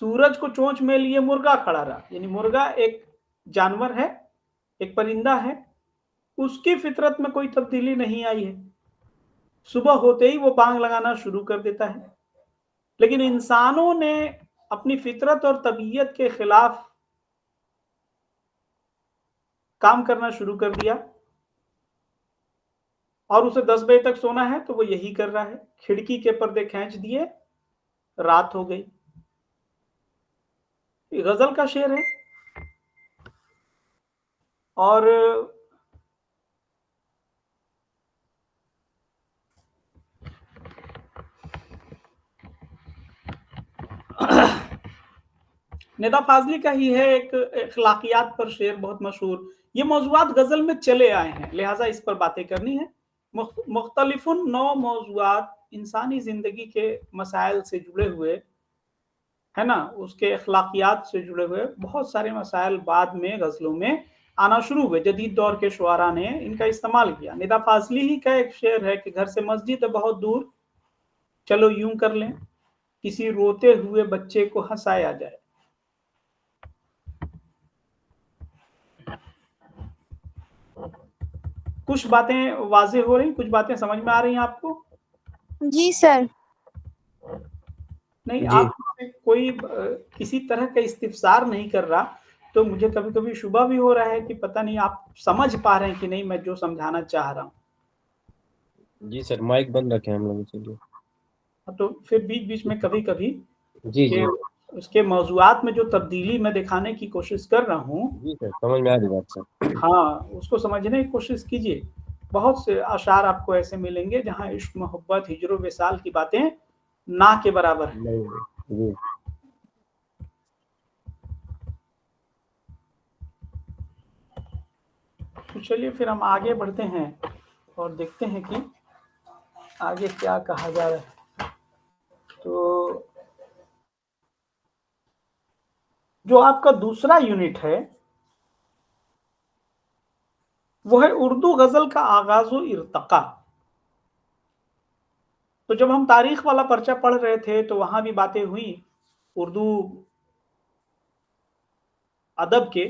सूरज को चोंच में लिए मुर्गा खड़ा रहा। यानी मुर्गा एक जानवर है, एक परिंदा है, उसकी फितरत में कोई तब्दीली नहीं आई है। सुबह होते ही वो बांग लगाना शुरू कर देता है, लेकिन इंसानों ने अपनी फितरत और तबीयत के खिलाफ काम करना शुरू कर दिया और उसे 10 बजे तक सोना है तो वो यही कर रहा है। खिड़की के पर्दे खींच दिए, रात हो गई। गजल का शेर है और निदा फाजली का ही है एक अखलाकियात पर शेर बहुत मशहूर। ये मौजूआत गजल में चले आए हैं, लिहाजा इस पर बातें करनी है। मुख्तलिफुन नौ मौजूआत इंसानी जिंदगी के मसाइल से जुड़े हुए, है ना, उसके अखलाकियात से जुड़े हुए बहुत सारे मसाइल बाद में गजलों में आना शुरू हुए। जदीद दौर के शुआरा ने इनका इस्तेमाल किया। निदा फाजली ही का एक शेर है कि घर से मस्जिद है बहुत दूर, चलो यूं कर लें, किसी रोते हुए बच्चे को हंसाया जाए। कुछ बातें वाजे हो रही, कुछ बातें समझ में आ रही हैं आपको? जी सर। नहीं, जी। आपसे कोई किसी तरह का इस्तिफसार नहीं कर रहा, तो मुझे कभी कभी शुबा भी हो रहा है कि पता नहीं आप समझ पा रहे हैं कि नहीं मैं जो समझाना चाह रहा हूँ। जी सर, माइक बंद रखे हम लोग इसीलिए। तो फिर बीच बीच में कभी कभी जी जी उसके मौजूआत में जो तब्दीली मैं दिखाने की कोशिश कर रहा हूँ, जी सर, समझ में आ रही बात सर। हाँ, उसको समझने की कोशिश कीजिए। बहुत से अशार आपको ऐसे मिलेंगे जहाँ इश्क मोहब्बत हिजर विसाल की बातें ना के बराबर है। नहीं, जी तो चलिए फिर हम आगे बढ़ते हैं और देखते हैं कि आगे क्या कहा जा रहा है। तो जो आपका दूसरा यूनिट है वो है उर्दू गजल का आगाज व इर्तका। तो जब हम तारीख वाला पर्चा पढ़ रहे थे तो वहां भी बातें हुई उर्दू अदब के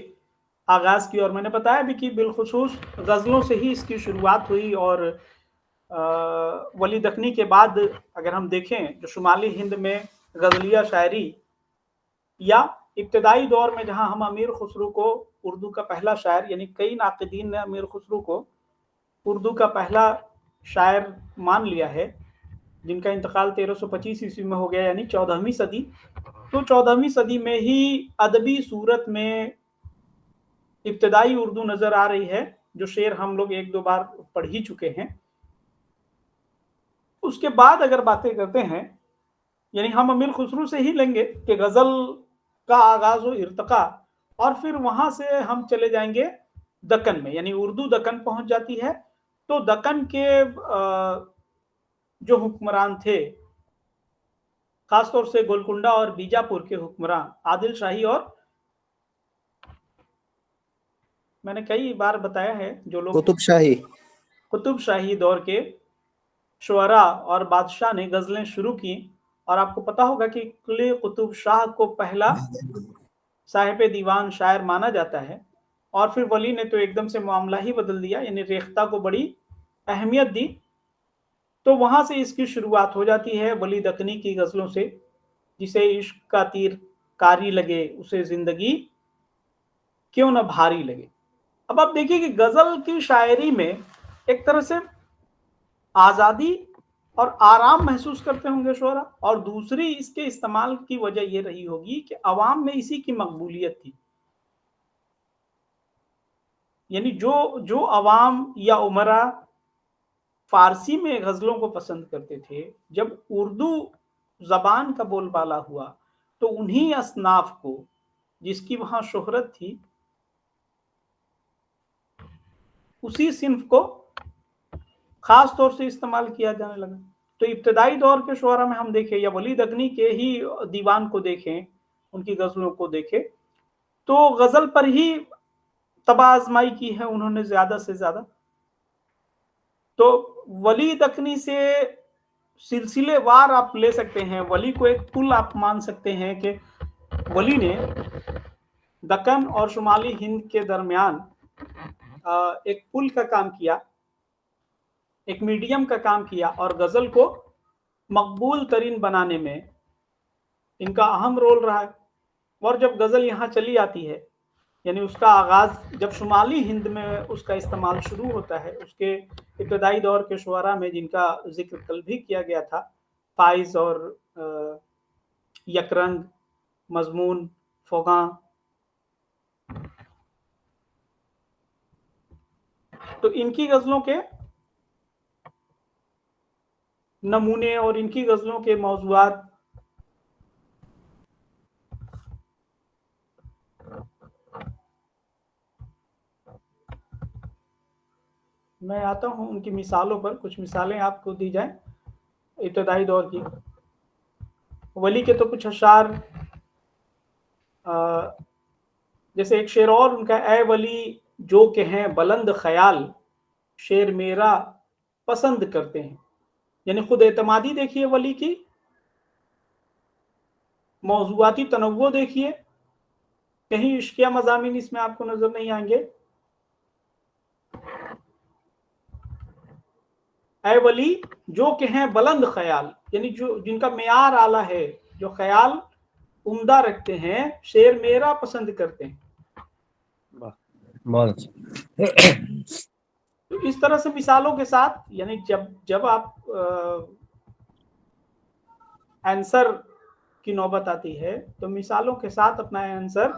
आगाज की, और मैंने बताया भी कि बिलखुसूस गजलों से ही इसकी शुरुआत हुई। और वली दखनी के बाद अगर हम देखें जो शुमाली हिंद में गजलिया शायरी, या इब्तदाई दौर में जहां हम अमीर खुसरो को उर्दू का पहला शायर, यानी कई नाक़िदीन ने अमीर खुसरो को उर्दू का पहला शायर मान लिया है, जिनका इंतकाल 1325 ईस्वी में हो गया, यानी 14वीं सदी। तो 14वीं सदी में ही अदबी सूरत में इब्तदाई उर्दू नजर आ रही है, जो शेर हम लोग एक दो बार पढ़ ही चुके हैं। उसके बाद अगर बातें करते हैं, यानी हम अमीर खुसरो से ही लेंगे कि गजल का आगाज व इर्तका, और फिर वहां से हम चले जाएंगे दक्कन में, यानी उर्दू दक्कन पहुंच जाती है। तो दक्कन के जो हुक्मरान थे, खासतौर से गोलकुंडा और बीजापुर के हुक्मरान आदिल शाही, और मैंने कई बार बताया है जो लोग कुतुब शाही कुतुब शाही दौर के शुअरा और बादशाह ने गज़लें शुरू की, और आपको पता होगा कि कुली कुतुब शाह को पहला साहिब दीवान शायर माना जाता है, और फिर वली ने तो एकदम से मामला ही बदल दिया, यानी रेख्ता को बड़ी अहमियत दी। तो वहां से इसकी शुरुआत हो जाती है वली दक्कनी की गज़लों से। जिसे इश्क का तीर कारी लगे, उसे जिंदगी क्यों न भारी लगे। अब आप देखिए कि गजल की शायरी में एक तरह से आजादी और आराम महसूस करते होंगे शुअरा, और दूसरी इसके इस्तेमाल की वजह यह रही होगी कि अवाम में इसी की मकबूलियत थी। यानी जो जो अवाम या उमरा फारसी में गजलों को पसंद करते थे, जब उर्दू जबान का बोलबाला हुआ तो उन्हीं असनाफ को, जिसकी वहां शोहरत थी, उसी सिंफ को खास तौर से इस्तेमाल किया जाने लगा। तो इब्तदाई दौर के शुअरा में हम देखें, या वली दक्कनी के ही दीवान को देखें, उनकी गजलों को देखें, तो गजल पर ही तबाह आजमाई की है उन्होंने ज्यादा से ज्यादा। तो वली दक्कनी से सिलसिलेवार आप ले सकते हैं, वली को एक पुल आप मान सकते हैं कि वली ने दक्कन और शुमाली हिंद के दरमियान एक पुल का काम किया, एक मीडियम का काम किया, और गजल को मकबूल तरीन बनाने में इनका अहम रोल रहा है। और जब गजल यहाँ चली आती है, यानी उसका आगाज जब शुमाली हिंद में उसका इस्तेमाल शुरू होता है, उसके इब्तदाई दौर के शुअरा में जिनका जिक्र कल भी किया गया था, फाइज और यकरंग, मजमून, फोगा, तो इनकी गजलों के नमूने और इनकी गजलों के मौज़ूआत मैं आता हूं उनकी मिसालों पर। कुछ मिसालें आपको दी जाए इब्तदाई दौर की। वली के तो कुछ अशार, जैसे एक शेर और उनका, ए वली जो के हैं बुलंद ख्याल, शेर मेरा पसंद करते हैं। यानी खुद एतमादी देखिए वली की, मौजूआती तनव्वो देखिए, कहीं इश्किया मज़ामीन इसमें आपको नजर नहीं आएंगे। ऐ वली जो के हैं बुलंद ख्याल, यानी जो जिनका मेयार आला है, जो ख्याल उम्दा रखते हैं, शेर मेरा पसंद करते हैं। बहुत अच्छा। तो इस तरह से मिसालों के साथ, यानी जब आप आंसर की नौबत आती है तो मिसालों के साथ अपना आंसर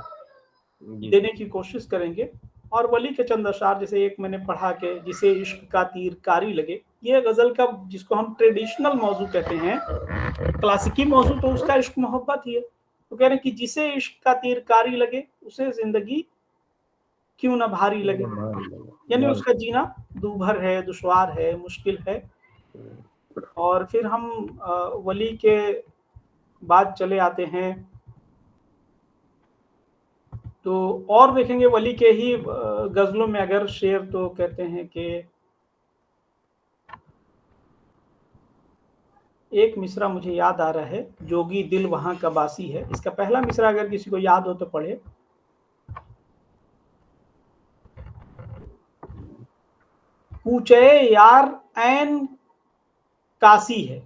देने की कोशिश करेंगे। और वली के चंद अशार, जैसे एक मैंने पढ़ा कि जिसे इश्क का तीर कारी लगे, ये गजल का जिसको हम ट्रेडिशनल मौजू कहते हैं, क्लासिकी मौजू, तो उसका इश्क मोहब्बत ही है। तो कह रहे हैं कि जिसे इश्क का तीर कारी लगे, उसे जिंदगी क्यों ना भारी लगे। यानी उसका जीना दूभर है, दुश्वार है, मुश्किल है। और फिर हम वली के बाद चले आते हैं तो और देखेंगे वली के ही गजलों में अगर शेर, तो कहते हैं कि एक मिसरा मुझे याद आ रहा है, जोगी दिल वहां का बासी है। इसका पहला मिसरा अगर किसी को याद हो तो पढ़े। कूचे यार ऐन कासी है।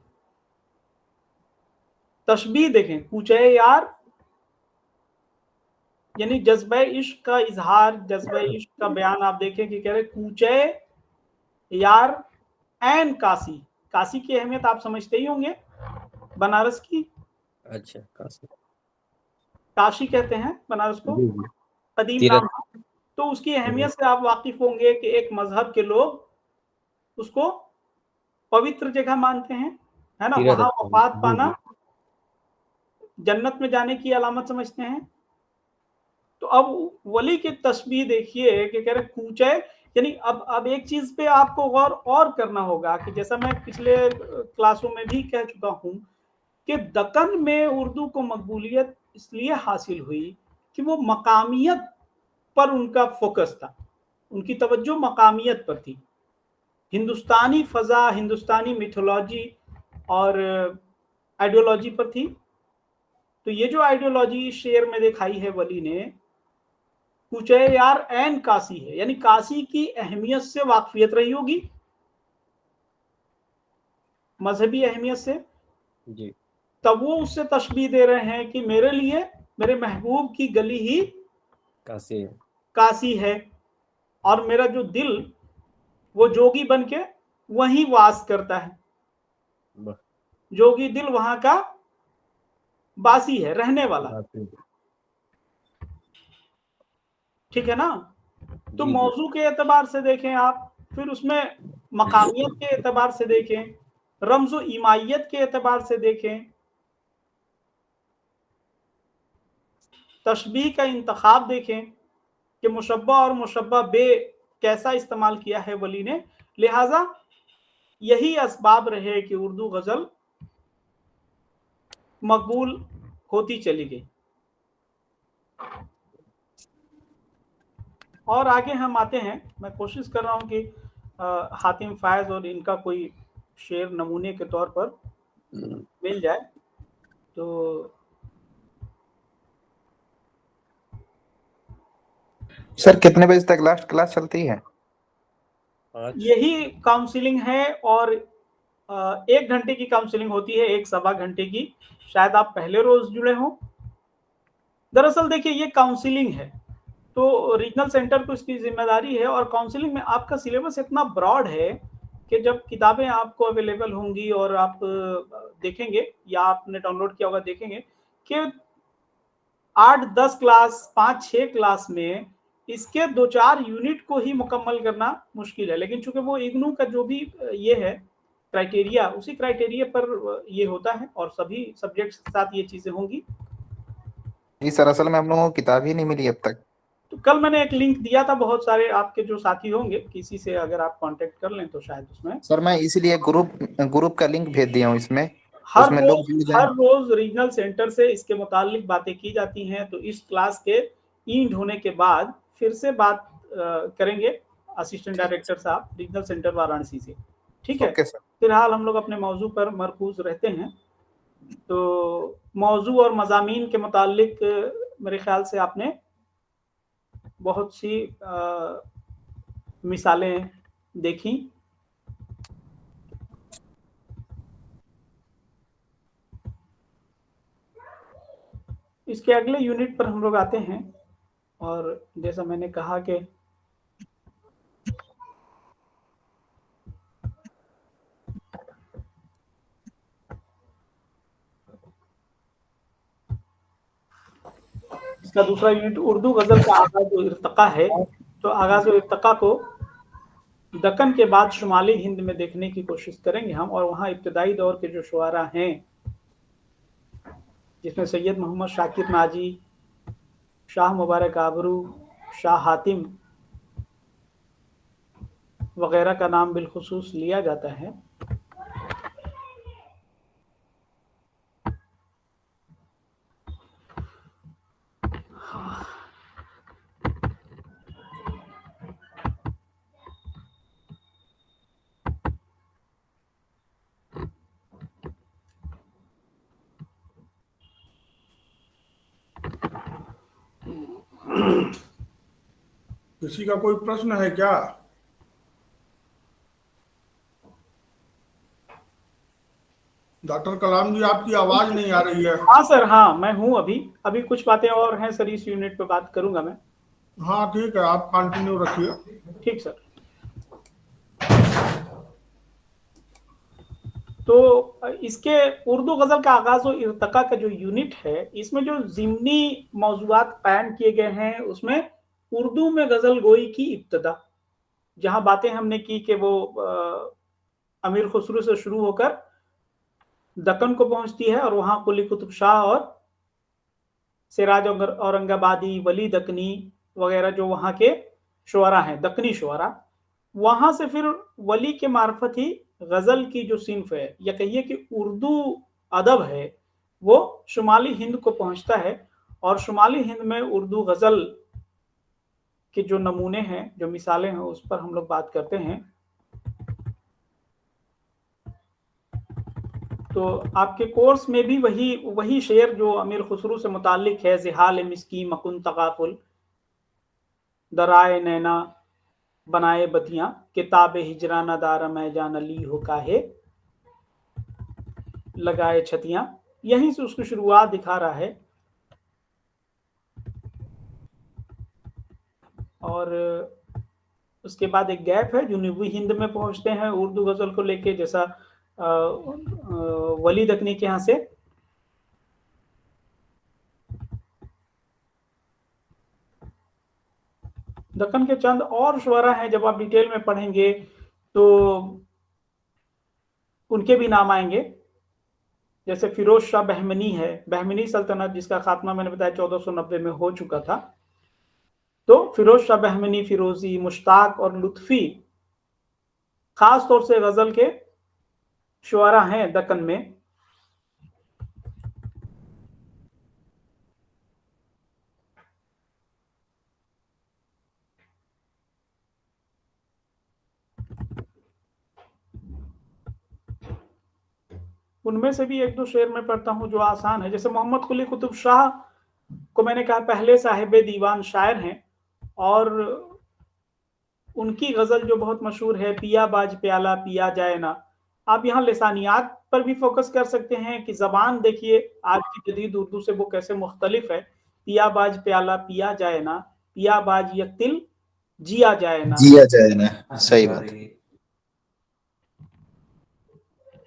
तशबीह देखें, कूचे यार यानी जज्बे इश्क का इजहार, जज्बे इश्क का बयान। आप देखें कि कह रहे कूचे यार ऐन कासी। काशी की अहमियत आप समझते ही होंगे, बनारस की। अच्छा, काशी, काशी कहते हैं बनारस को, कदीम तीरथ। नाम है। तो उसकी अहमियत से आप वाकिफ होंगे कि एक मजहब के लोग उसको पवित्र जगह मानते हैं, है ना। वहां वफात पाना जन्नत में जाने की अलामत समझते हैं। तो अब वली की तस्बीह देखिए कि कह रहे कूचे, यानी अब एक चीज पे आपको गौर और करना होगा कि जैसा मैं पिछले क्लासों में भी कह चुका हूं कि दक्कन में उर्दू को मकबूलियत इसलिए हासिल हुई कि वो मकामियत पर उनका फोकस था, उनकी तवज्जो मकामियत पर थी। हिंदुस्तानी फजा, हिंदुस्तानी मिथोलॉजी और आइडियोलॉजी पर थी। तो ये जो आइडियोलॉजी शेर में दिखाई है वली ने, कुचे यार एन काशी है, यानी काशी की अहमियत से वाकफियत रही होगी, मजहबी अहमियत से। जी तब वो उससे तशबीह दे रहे हैं कि मेरे लिए मेरे महबूब की गली ही काशी काशी है, और मेरा जो दिल वो जोगी बन के वहीं वास करता है, वाह जोगी दिल वहां का बासी है, रहने वाला। काशी। ठीक है ना। तो जी जी मौजू के एतबार से देखें आप, फिर उसमें मकामियत के एतबार से देखें, रमज़ो ईमाइयत के एतबार से देखें, तशबीह का इंतखाब देखें कि मुशब्बा और मुशब्बा बे कैसा इस्तेमाल किया है वली ने। लिहाजा यही असबाब रहे कि उर्दू गज़ल मकबूल होती चली गई। और आगे हम आते हैं, मैं कोशिश कर रहा हूं कि हातिम फायज और इनका कोई शेर नमूने के तौर पर मिल जाए। तो सर कितने बजे तक लास्ट क्लास चलती है? यही काउंसलिंग है, और 1 घंटे की काउंसलिंग होती है, 1 सवा घंटे की। शायद आप पहले रोज जुड़े हों। दरअसल देखिए ये काउंसलिंग है, तो रीजनल सेंटर को इसकी जिम्मेदारी है, और काउंसलिंग में आपका सिलेबस इतना ब्रॉड है कि जब किताबें आपको अवेलेबल होंगी और आप देखेंगे या आपने डाउनलोड किया होगा देखेंगे कि 8-10 क्लास 5-6 क्लास में इसके 2-4 यूनिट को ही मुकम्मल करना मुश्किल है। लेकिन चूंकि वो इग्नू का जो भी ये है क्राइटेरिया, उसी क्राइटेरिया पर ये होता है, और सभी सब्जेक्ट्स के साथ ये चीजें होंगी। जी सर, असल में हम लोगों को किताब ही नहीं मिली अब तक। तो कल मैंने एक लिंक दिया था, बहुत सारे आपके जो साथी होंगे किसी से अगर आप कांटेक्ट कर लें तो शायद उसमें। सर मैं इसीलिए ग्रुप का लिंक भेज दिया हूँ इसमें, हर उसमें लोग जुड़ जाएं। रोज रीजनल सेंटर से इसके मुतालिक बातें की जाती हैं। तो इस क्लास के एंड होने के बाद फिर से बात करेंगे असिस्टेंट डायरेक्टर साहब रीजनल सेंटर वाराणसी से। ठीक है। Okay sir. फिलहाल हम लोग अपने मौजू पर मरकूज रहते हैं। तो मौजू और मज़ामीन के मुतालिक मेरे ख्याल से आपने बहुत सी मिसालें देखी। इसके अगले यूनिट पर हम लोग आते हैं, और जैसा मैंने कहा कि इसका दूसरा यूनिट उर्दू गज़ल का आगाज़ व इर्तिक़ा है। तो आगाज़ व इर्तिक़ा को दक्कन के बाद शुमाली हिंद में देखने की कोशिश करेंगे हम, और वहाँ इब्तदाई दौर के जो शुआरा हैं, जिसमें सैयद मोहम्मद शाकिर नाजी, शाह मुबारक आबरू, शाह हातिम वगैरह का नाम बिलखुसूस लिया जाता है। किसी का कोई प्रश्न है क्या? डॉक्टर कलाम जी, आपकी आवाज नहीं आ रही है। हाँ सर, हाँ मैं हूँ। अभी कुछ बातें और हैं सर, इस यूनिट पे बात करूंगा मैं। हाँ ठीक है, आप कंटिन्यू रखिए। ठीक सर। तो इसके उर्दू गज़ल का आगाज़ व इर्तिक़ा का जो यूनिट है, इसमें जो ज़िमनी मौज़ूआत कायम किए गए हैं, उसमें उर्दू में गज़ल गोई की इब्तिदा, जहाँ बातें हमने की कि वो अमीर खुसरो से शुरू होकर दक्कन को पहुंचती है, और वहाँ कुली कुतुब शाह और सिराज औरंगाबादी, वली दक्कनी वगैरह जो वहाँ के शुअरा हैं, दक्कनी शुअरा, वहाँ से फिर वली के मार्फत ही गज़ल की जो सिन्फ है, या कहिए कि उर्दू अदब है, वो शुमाली हिंद को पहुंचता है। और शुमाली हिंद में उर्दू गज़ल के जो नमूने हैं, जो मिसालें हैं, उस पर हम लोग बात करते हैं। तो आपके कोर्स में भी वही शेर जो अमीर खुसरू से मुतालिक है, ज़िहाल मिस्की मकुन तगाफुल, दराए नैना बनाए बतियां, किताब हिजराना दारा मैं जान अली हो काहे लगाए छतियां, यहीं से उसकी शुरुआत दिखा रहा है। और उसके बाद एक गैप है, जुनूबी हिंद में पहुंचते हैं उर्दू गजल को लेके, जैसा वली दकनी के यहाँ से। दक्कन के चंद और शुअरा हैं, जब आप डिटेल में पढ़ेंगे तो उनके भी नाम आएंगे, जैसे फिरोज शाह बहमनी है, बहमनी सल्तनत जिसका खात्मा मैंने बताया 1490 में हो चुका था। तो फिरोज शाह बहमनी, फिरोजी, मुश्ताक और लुत्फी खास तौर से गजल के शुअरा हैं दक्कन में। उनमें से भी एक दो शेर में पढ़ता हूं जो आसान है, जैसे मोहम्मद कुली कुतुब शाह को मैंने कहा पहले साहिब दीवान शायर हैं, और उनकी गजल जो बहुत मशहूर है, पिया बाज प्याला पिया जाए ना। आप यहाँ लिसानियात पर भी फोकस कर सकते हैं कि जबान देखिए आज की जदीद उर्दू से वो कैसे मुख्तलिफ है। पिया बाज प्याला पिया जाए ना, पिया बाज यकतिल जिया जाए ना, जिया जाए ना, सही बात।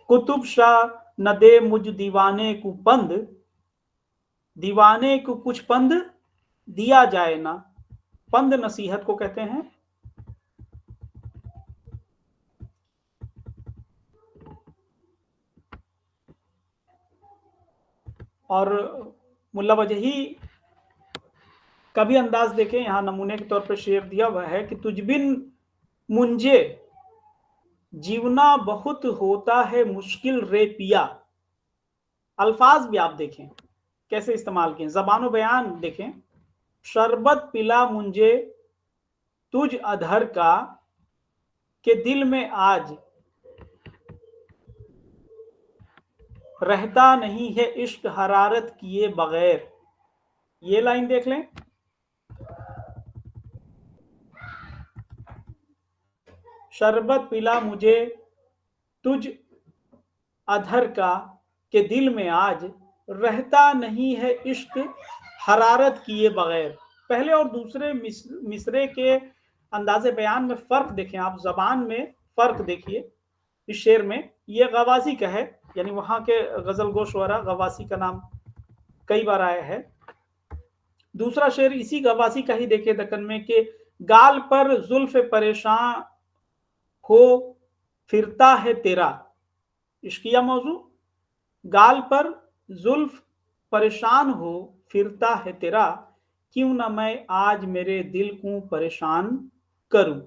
कुतुब शाह न दे मुझ दीवाने को पंद, दीवाने को कुछ पंद दिया जाए ना। पंद नसीहत को कहते हैं। और मुल्ला वजही का भी अंदाज देखें, यहां नमूने के तौर पर शेर दिया हुआ है कि तुझबिन मुंजे जीवना बहुत होता है मुश्किल रे पिया। अल्फाज भी आप देखें कैसे इस्तेमाल किए, ज़बान बयान देखें। शरबत पिला मुंजे तुझ अधर का के दिल में आज रहता नहीं है इश्क हरारत किए बगैर। ये लाइन देख लें। शरबत पिला मुझे तुझ अधर का के दिल में आज रहता नहीं है इश्क हरारत किए बगैर। पहले और दूसरे मिसरे के अंदाजे बयान में फर्क देखें आप, जबान में फर्क देखिए। इस शेर में ये गवासी का है, यानी वहां के गजल गो शुअरा गवासी का नाम कई बार आया है। दूसरा शेर इसी गवासी का ही देखिए दक्कन में कि गाल पर जुल्फ परेशान हो फिरता है तेरा। इश्किया मौजू, गाल पर जुल्फ परेशान हो फिरता है तेरा, क्यों ना मैं आज मेरे दिल को परेशान करूं।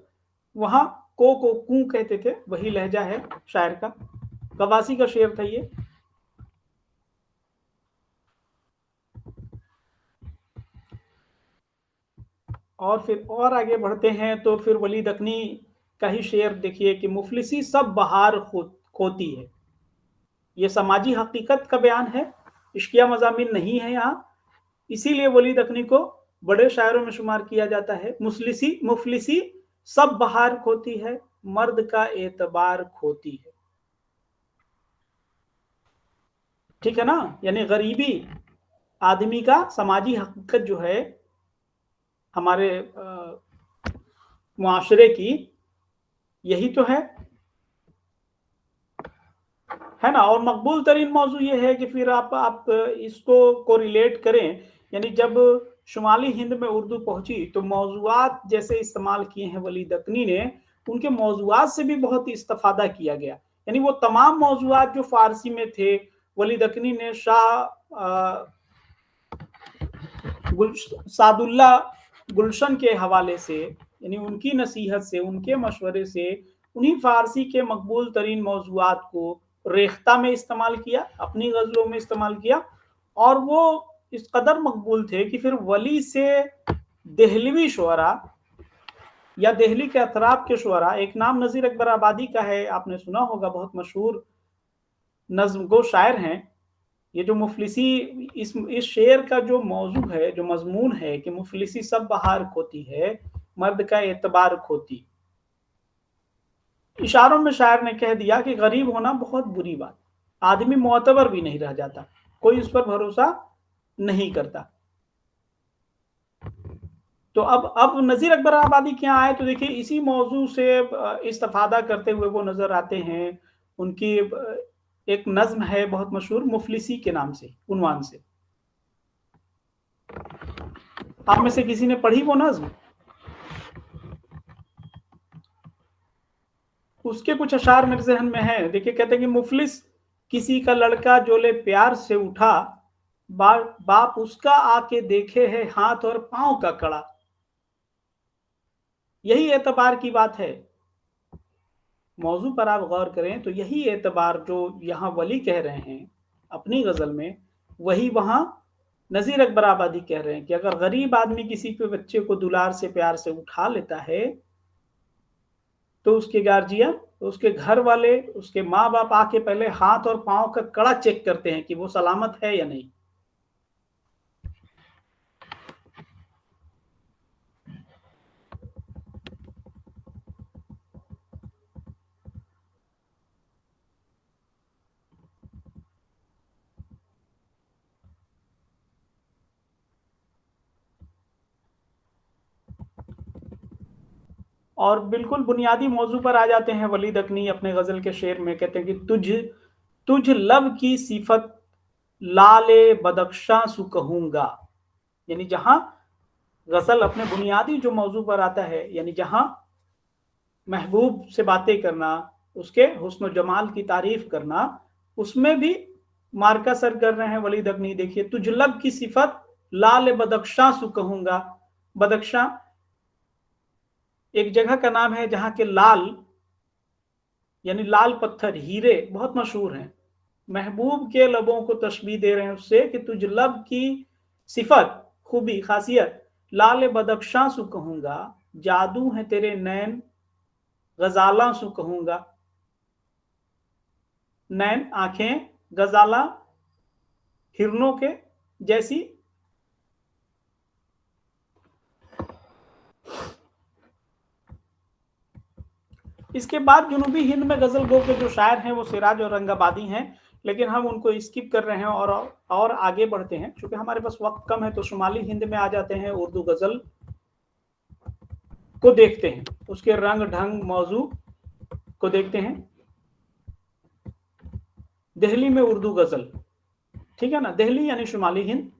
वहां को कू कहते थे, वही लहजा है शायर का। गवासी का शेर था ये। और फिर और आगे बढ़ते हैं तो फिर वली दकनी का ही शेर देखिए कि मुफलिसी सब बहार खोती है। ये समाजी हकीकत का बयान है, इश्किया मज़ामीन नहीं है यहाँ, इसीलिए वली दकनी को बड़े शायरों में शुमार किया जाता है। मुफलिसी सब बहार खोती है, मर्द का एतबार खोती है। ठीक है ना, यानी गरीबी आदमी का समाजी हकीकत जो है हमारे मुआशरे की, यही तो है ना। और मकबूल तरीन मौजू ये है कि फिर आप इसको कोरिलेट करें, यानी जब शुमाली हिंद में उर्दू पहुंची तो मौजूआत जैसे इस्तेमाल किए हैं वली दकनी ने, उनके मौजूआत से भी बहुत इस्तेफादा किया गया। यानी वो तमाम मौजूआत जो फारसी में थे, वली दकनी ने शाह सादुल्ला गुलशन के हवाले से, यानी उनकी नसीहत से, उनके मशवरे से, उन्हीं फारसी के मकबूल तरीन मौजूआत को रेख्ता में इस्तेमाल किया, अपनी गज़लों में इस्तेमाल किया। और वो इस कदर मकबूल थे कि फिर वली से देहलवी शुअरा या देहली के अतराफ के शुअरा, एक नाम नज़ीर अकबर आबादी का है, आपने सुना होगा, बहुत मशहूर नज्म गो शायर हैं। ये जो मुफलिसी, इस शेर का जो मौजू है, जो मजमून है कि मुफलिसी सब बहार खोती है, मर्द का एतबार खोती। इशारों में शायर ने कह दिया कि गरीब होना बहुत बुरी बात, आदमी मोतबर भी नहीं रह जाता, कोई उस पर भरोसा नहीं करता। तो अब नजीर अकबर आबादी क्या आए, तो देखिए इसी मौजू से इस्तेफादा करते हुए वो नजर आते हैं। उनकी एक नज्म है बहुत मशहूर, मुफलिसी के नाम से, उन्वान से। आप में से किसी ने पढ़ी वो नज्म? उसके कुछ अशार मेरे जहन में है। देखिए कहते हैं कि मुफलिस किसी का लड़का जो ले प्यार से उठा, बाप उसका आके देखे है हाथ और पांव का कड़ा। यही एतबार की बात है। मौजू पर आप गौर करें तो यही एतबार जो यहाँ वली कह रहे हैं अपनी गजल में, वही वहां नजीर अकबर आबादी कह रहे हैं कि अगर गरीब आदमी किसी के बच्चे को दुलार से प्यार से उठा लेता है तो उसके गार्जियन, उसके घर वाले, उसके माँ बाप आके पहले हाथ और पांव का कड़ा चेक करते हैं कि वो सलामत है या नहीं। और बिल्कुल बुनियादी मौजू पर आ जाते हैं वली दकनी अपने गजल के शेर में। कहते हैं कि तुझ लब की सिफत लाले बदख्शां सु कहूंगा। यानी जहां गजल अपने बुनियादी जो मौजू पर आता है, यानी जहां महबूब से बातें करना, उसके हुस्न जमाल की तारीफ करना, उसमें भी मार्का सर कर रहे हैं वली दकनी। देखिए, तुझ लब की सिफत लाल बदख्शां सु कहूंगा। बदख्शां एक जगह का नाम है जहां के लाल यानी लाल पत्थर, हीरे बहुत मशहूर हैं। महबूब के लबों को तशबीह दे रहे हैं उससे कि तुझ लब की सिफत, खूबी, खासियत लाल बदख्शां सु कहूंगा, जादू है तेरे नैन गजाला सु कहूंगा। नैन आंखें, गजाला हिरनों के जैसी। इसके बाद जुनूबी हिंद में गजल गो के जो शायर हैं वो सिराज और रंगाबादी हैं, लेकिन हम उनको स्किप कर रहे हैं और आगे बढ़ते हैं। क्योंकि हमारे पास वक्त कम है तो शुमाली हिंद में आ जाते हैं, उर्दू गजल को देखते हैं, उसके रंग ढंग मौजू को देखते हैं। दिल्ली में उर्दू गजल, ठीक है ना, दिल्ली यानी शुमाली हिंद।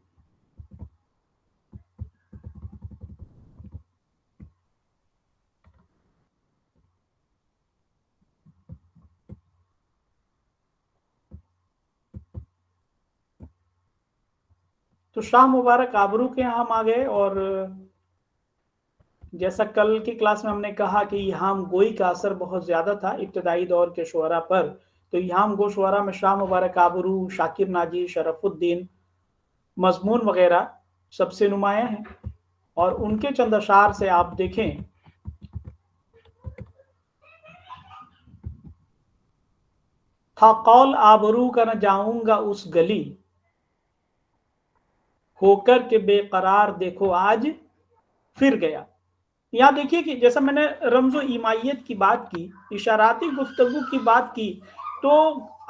तो शाह मुबारक आबरू के यहाँ हम आ गए, और जैसा कल की क्लास में हमने कहा कि यहाँ गोई का असर बहुत ज्यादा था इब्तदाई दौर के शुअरा पर। तो यहाँ गो शुअरा में शाह मुबारक आबरू, शाकिर नाजी, शरफुद्दीन, मजमून वगैरह सबसे नुमाया हैं। और उनके चंद अशार से आप देखें, था कौल आबरू का न जाऊंगा उस गली, होकर के बेकरार देखो आज फिर गया। यहां देखिए कि जैसा मैंने रमजो ईमाइयत की बात की, इशाराती गुफ्तगू की बात की, तो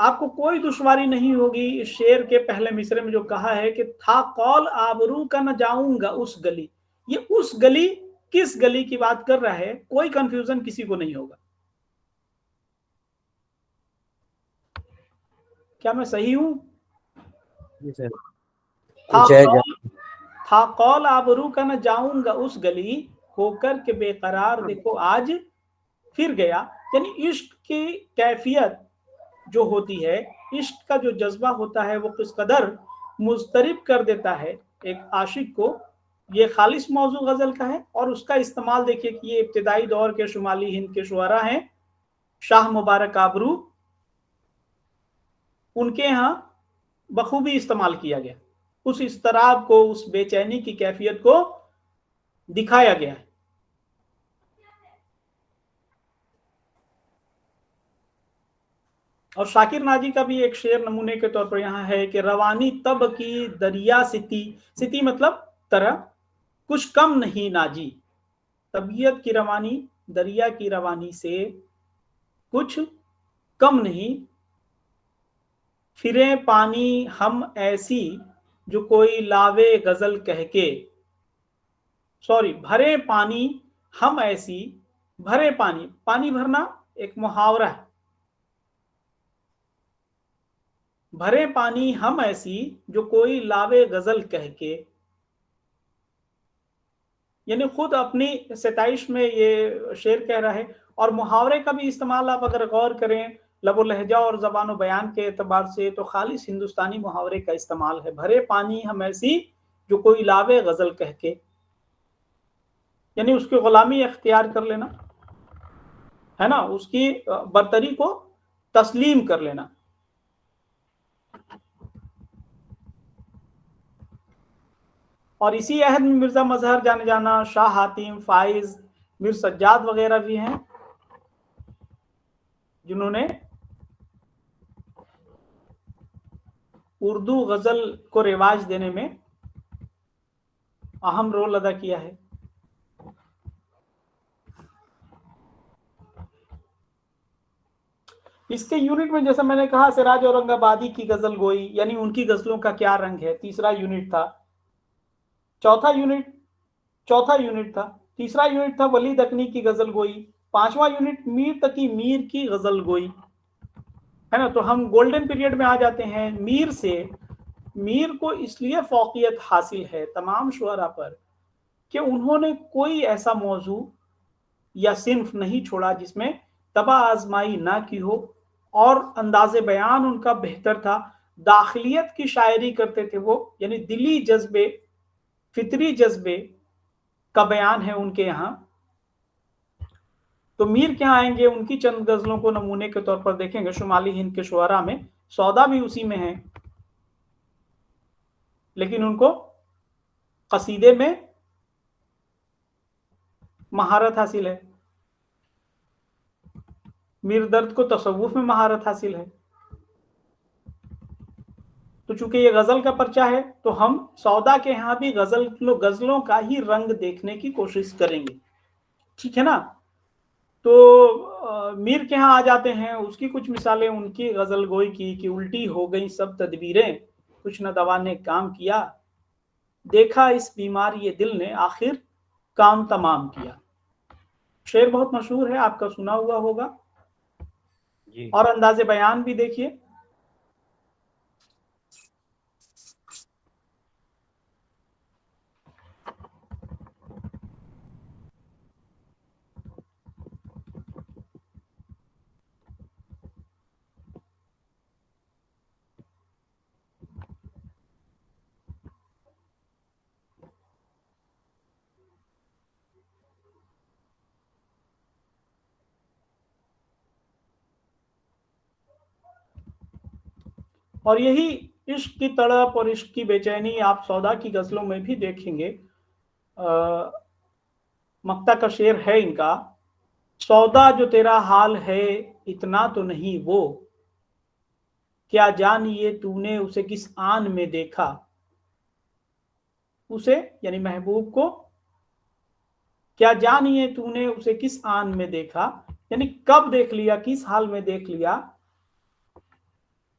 आपको कोई दुश्वारी नहीं होगी इस शेर के पहले मिसरे में जो कहा है कि था कौल आबरू का न जाऊंगा उस गली। ये उस गली, किस गली की बात कर रहा है, कोई कंफ्यूजन किसी को नहीं होगा। क्या मैं सही हूं? था कौल आबरू का न जाऊंगा उस गली, होकर के बेकरार देखो आज फिर गया। यानी इश्क की कैफियत जो होती है, इश्क का जो जज्बा होता है, वो किस कदर मुस्तरिब कर देता है एक आशिक को। ये खालिस मौजू गजल का है, और उसका इस्तेमाल देखिए कि ये इब्तिदाई दौर के शुमाली हिंद के शुअरा हैं, शाह मुबारक आबरू, उनके यहाँ बखूबी इस्तेमाल किया गया। उस इस्तराब को, उस बेचैनी की कैफियत को दिखाया गया है। और शाकिर नाजी का भी एक शेर नमूने के तौर पर यहाँ है कि रवानी तब की दरिया सिती, सिती मतलब तरह, कुछ कम नहीं नाजी, तबीयत की रवानी दरिया की रवानी से कुछ कम नहीं, फिरे पानी हम ऐसी जो कोई लावे गजल कह के, सॉरी, भरे पानी हम ऐसी, भरे पानी, पानी भरना एक मुहावरा है, भरे पानी हम ऐसी जो कोई लावे गजल कह के, यानी खुद अपनी सताइश में ये शेर कह रहा है। और मुहावरे का भी इस्तेमाल आप अगर गौर करें लबो लहजा और ज़बान बयान के एतबार से तो खालिस हिंदुस्तानी मुहावरे का इस्तेमाल है। भरे पानी हम ऐसी जो कोई लावे गजल कह के, यानी उसकी गुलामी इख्तियार कर लेना है ना, उसकी बरतरी को तस्लीम कर लेना। और इसी अहद में मिर्जा मजहर जाने जाना, शाह हातिम, फाइज, मीर सज्जाद वगैरह भी हैं जिन्होंने उर्दू गजल को रिवाज देने में अहम रोल अदा किया है। इसके यूनिट में जैसा मैंने कहा सिराज औरंगाबादी की गजल गोई, यानी उनकी गजलों का क्या रंग है, तीसरा यूनिट था। चौथा यूनिट था। तीसरा यूनिट था वली दकनी की गजल गोई। पांचवा यूनिट मीर तकी मीर की गजल गोई, है ना। तो हम गोल्डन पीरियड में आ जाते हैं। मीर से, मीर को इसलिए फौकियत हासिल है तमाम शुअरा पर कि उन्होंने कोई ऐसा मौजू या सिन्फ नहीं छोड़ा जिसमें तबा आजमाई ना की हो, और अंदाज़े बयान उनका बेहतर था। दाखिलियत की शायरी करते थे वो, यानी दिली जज्बे, फितरी जज्बे का बयान है उनके यहाँ। तो मीर क्या आएंगे, उनकी चंद गजलों को नमूने के तौर पर देखेंगे। शुमाली हिंद के शुअरा में सौदा भी उसी में है, लेकिन उनको कसीदे में महारत हासिल है। मीर दर्द को तसव्वुफ में महारत हासिल है। तो चूंकि ये गजल का पर्चा है तो हम सौदा के यहाँ भी गजलों का ही रंग देखने की कोशिश करेंगे, ठीक है ना। तो मीर के यहाँ आ जाते हैं। उसकी कुछ मिसालें उनकी गजल गोई की कि उल्टी हो गई सब तदबीरें, कुछ न दवा ने काम किया, देखा इस बीमार ये दिल ने आखिर काम तमाम किया। शेर बहुत मशहूर है, आपका सुना हुआ होगा। जी। और अंदाजे बयान भी देखिए। और यही इश्क की तड़प और इश्क की बेचैनी आप सौदा की गजलों में भी देखेंगे। मक्ता का शेर है इनका, सौदा जो तेरा हाल है इतना तो नहीं वो, क्या जानिए तूने उसे किस आन में देखा। उसे यानी महबूब को, क्या जानिए तूने उसे किस आन में देखा, यानी कब देख लिया, किस हाल में देख लिया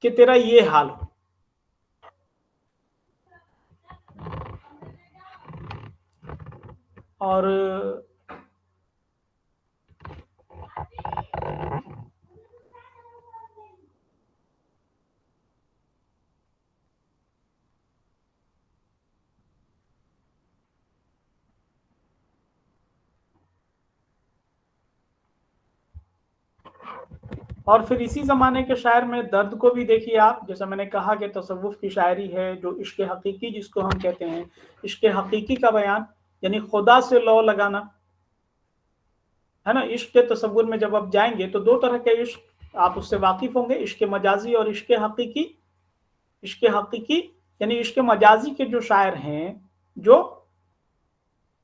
कि तेरा ये हाल हो। और फिर इसी जमाने के शायर में दर्द को भी देखिए आप। जैसा मैंने कहा कि तसव्वुफ की शायरी है जो इश्क हकीकी जिसको हम कहते हैं, इश्क हकीकी का बयान यानी खुदा से लौ लगाना, है ना। इश्क के तसव्वुर में जब आप जाएंगे तो दो तरह के इश्क आप उससे वाकिफ होंगे, इश्क मजाजी और इश्क हकीकी। इश्क हकीकी यानी इश्क मजाजी के जो शायर हैं, जो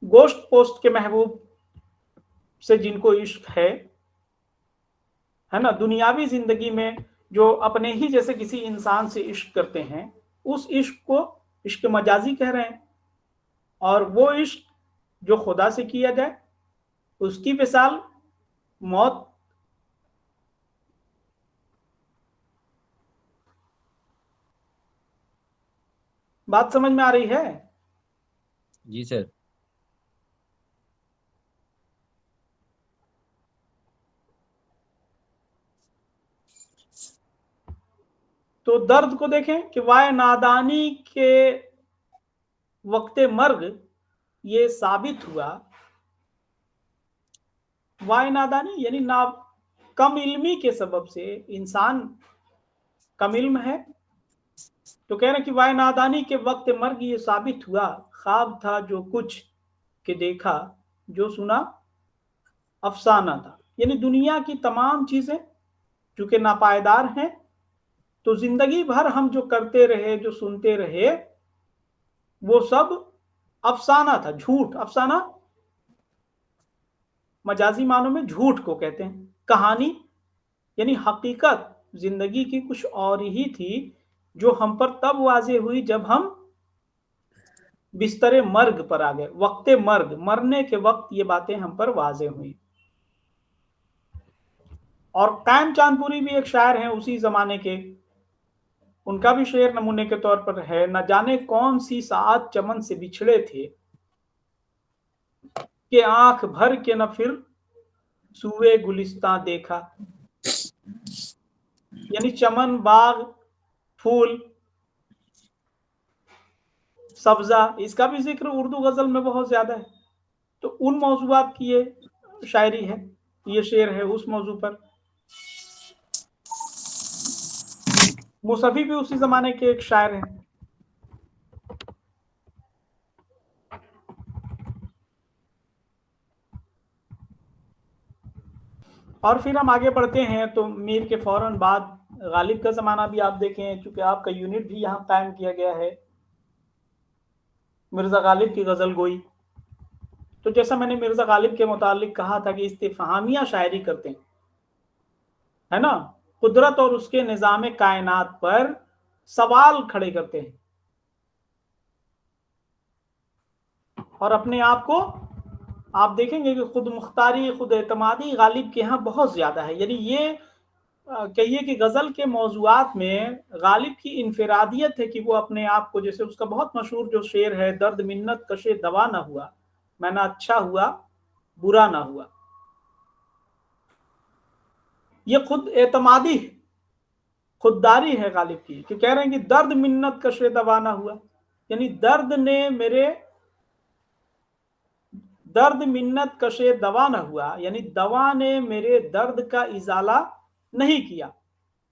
गोश्त पोस्ट के महबूब से जिनको इश्क है ना, दुनियावी जिंदगी में जो अपने ही जैसे किसी इंसान से इश्क करते हैं, उस इश्क को इश्क मजाजी कह रहे हैं। और वो इश्क जो खुदा से किया जाए, उसकी मिसाल मौत। बात समझ में आ रही है? जी सर। तो दर्द को देखें कि वाय नादानी के वक्त मर्ग ये साबित हुआ। वाय नादानी यानी ना कम इल्मी के सबब से इंसान कम इल्म है, तो कह रहे हैं कि वाय नादानी के वक्त मर्ग ये साबित हुआ, ख्वाब था जो कुछ के देखा, जो सुना अफसाना था। यानी दुनिया की तमाम चीजें चूंकि नापायदार हैं, तो जिंदगी भर हम जो करते रहे, जो सुनते रहे, वो सब अफसाना था, झूठ। अफसाना मजाजी मानों में झूठ को कहते हैं। कहानी यानी हकीकत जिंदगी की कुछ और ही थी, जो हम पर तब वाज़े हुई जब हम बिस्तरे मर्ग पर आ गए। वक्त मर्ग, मरने के वक्त ये बातें हम पर वाज़े हुई। और कायम चांदपुरी भी एक शायर हैं उसी जमाने के, उनका भी शेर नमूने के तौर पर है। न जाने कौन सी सात चमन से बिछड़े थे, कि आंख भर के न फिर सूए गुलिस्तां देखा। यानी चमन, बाग, फूल, सब्जा, इसका भी जिक्र उर्दू गजल में बहुत ज्यादा है। तो उन मौजूआत की ये शायरी है, ये शेर है उस मौजू पर। मुसफ़ी भी उसी जमाने के एक शायर हैं। और फिर हम आगे बढ़ते हैं तो मीर के फौरन बाद गालिब का ज़माना भी आप देखें, चूँकि आपका यूनिट भी यहाँ कायम किया गया है, मिर्ज़ा गालिब की गज़ल गोई। तो जैसा मैंने मिर्ज़ा गालिब के मुतालिक कहा था कि इस्तिफ़हामिया शायरी करते हैं, है ना, कुदरत और उसके निज़ाम कायनात पर सवाल खड़े करते हैं और अपने आप को आप देखेंगे कि खुद मुख्तारी, खुद एतमादी गालिब के यहाँ बहुत ज़्यादा है। यानी ये कहिए कि गज़ल के मौज़ूआत में गालिब की इनफरादियत है कि वो अपने आप को, जैसे उसका बहुत मशहूर जो शेर है, दर्द मिन्नत कशे दवा ना हुआ, मैं ना अच्छा हुआ बुरा ना हुआ। ये खुद एतमादी है, खुददारी है गालिब की, कि कह रहे हैं कि दर्द मिन्नत कशे दवा ना हुआ, यानी दर्द मिन्नत कशे दवा न हुआ, यानी दवा ने मेरे दर्द का इजाला नहीं किया,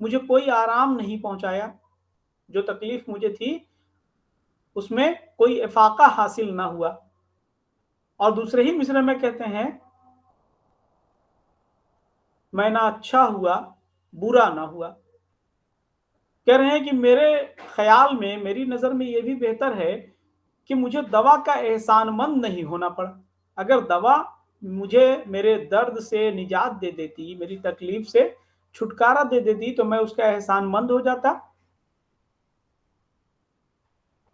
मुझे कोई आराम नहीं पहुंचाया, जो तकलीफ मुझे थी उसमें कोई इफाका हासिल ना हुआ। और दूसरे ही मिसरे में कहते हैं, मैं ना अच्छा हुआ बुरा ना हुआ। कह रहे हैं कि मेरे ख्याल में, मेरी नज़र में ये भी बेहतर है कि मुझे दवा का एहसानमंद नहीं होना पड़ा। अगर दवा मुझे मेरे दर्द से निजात दे देती, मेरी तकलीफ से छुटकारा दे देती, तो मैं उसका एहसानमंद हो जाता।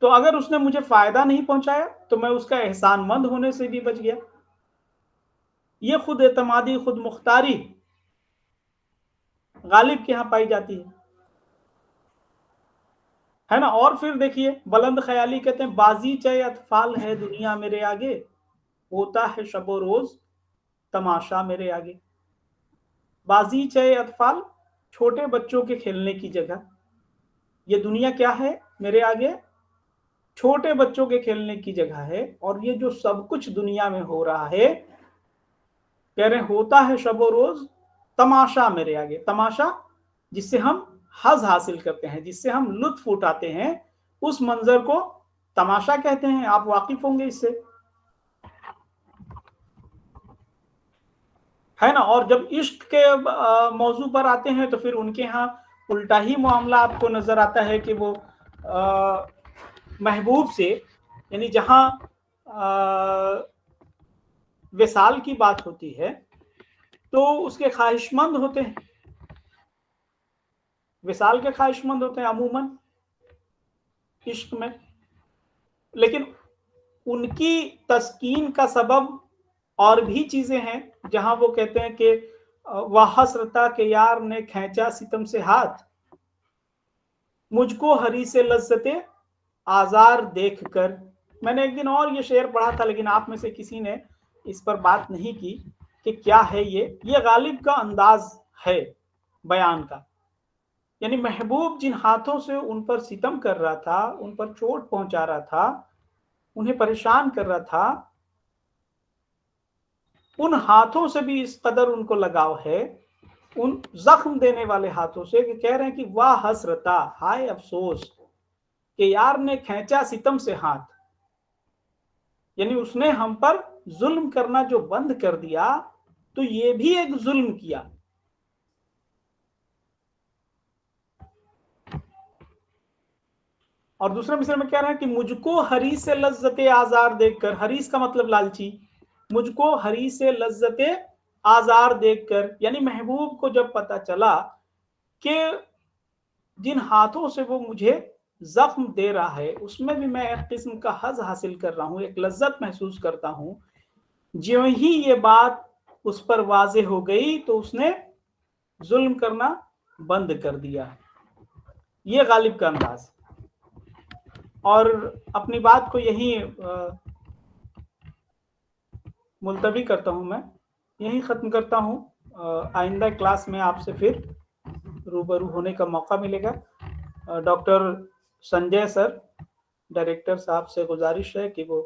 तो अगर उसने मुझे फायदा नहीं पहुंचाया तो मैं उसका एहसानमंद होने से भी बच गया। ये खुद एतमादी, खुद मुख्तारी गालिब के यहां पाई जाती है ना। और फिर देखिए बुलंद ख्याली, कहते हैं, बाजी चाहे अतफाल है दुनिया मेरे आगे, होता है शबो रोज तमाशा मेरे आगे। बाजी चाहे अतफाल, छोटे बच्चों के खेलने की जगह, ये दुनिया क्या है मेरे आगे, छोटे बच्चों के खेलने की जगह है। और ये जो सब कुछ दुनिया में हो रहा है, कह रहे होता है शबो रोज तमाशा मेरे आगे। तमाशा जिससे हम हज हासिल करते हैं, जिससे हम लुत्फ उठाते हैं, उस मंजर को तमाशा कहते हैं। आप वाकिफ होंगे इससे, है ना। और जब इश्क के मौजू पर आते हैं तो फिर उनके यहाँ उल्टा ही मामला आपको नजर आता है कि वो महबूब से, यानी जहां विसाल की बात होती है तो उसके ख्वाहिशमंद होते हैं। विसाल के ख्वाहिशमंद होते हैं अमूमन इश्क में, लेकिन उनकी तस्कीन का सबब और भी चीजें हैं, जहां वो कहते हैं कि वह हसरता के यार ने खींचा सितम से हाथ, मुझको हरी से लज्जते आजार देखकर। मैंने एक दिन और ये शेर पढ़ा था, लेकिन आप में से किसी ने इस पर बात नहीं की कि क्या है ये गालिब का अंदाज है बयान का। यानी महबूब जिन हाथों से उन पर सितम कर रहा था, उन पर चोट पहुंचा रहा था, उन्हें परेशान कर रहा था, उन हाथों से भी इस कदर उनको लगाव है, उन जख्म देने वाले हाथों से, कि कह रहे हैं कि वाह हसरता, हाय अफसोस कि यार ने खींचा सितम से हाथ, यानी उसने हम पर जुल्म करना जो बंद कर दिया, तो ये भी एक जुल्म किया। और दूसरे मिसरे में कह रहे हैं कि मुझको हरी से लज्जते आजार देखकर, हरीस का मतलब लालची, मुझको हरी से लज्जते आजार देखकर, यानी महबूब को जब पता चला कि जिन हाथों से वो मुझे जख्म दे रहा है उसमें भी मैं एक किस्म का हज हासिल कर रहा हूं, एक लज्जत महसूस करता हूं, ज्यों ही ये बात उस पर वाजे हो गई तो उसने जुल्म करना बंद कर दिया। ये गालिब का अंदाज। और अपनी बात को यहीं मुलतवी करता हूं, मैं यहीं ख़त्म करता हूं। आइंदा क्लास में आपसे फिर रूबरू होने का मौका मिलेगा। डॉक्टर संजय सर, डायरेक्टर साहब से गुजारिश है कि वो,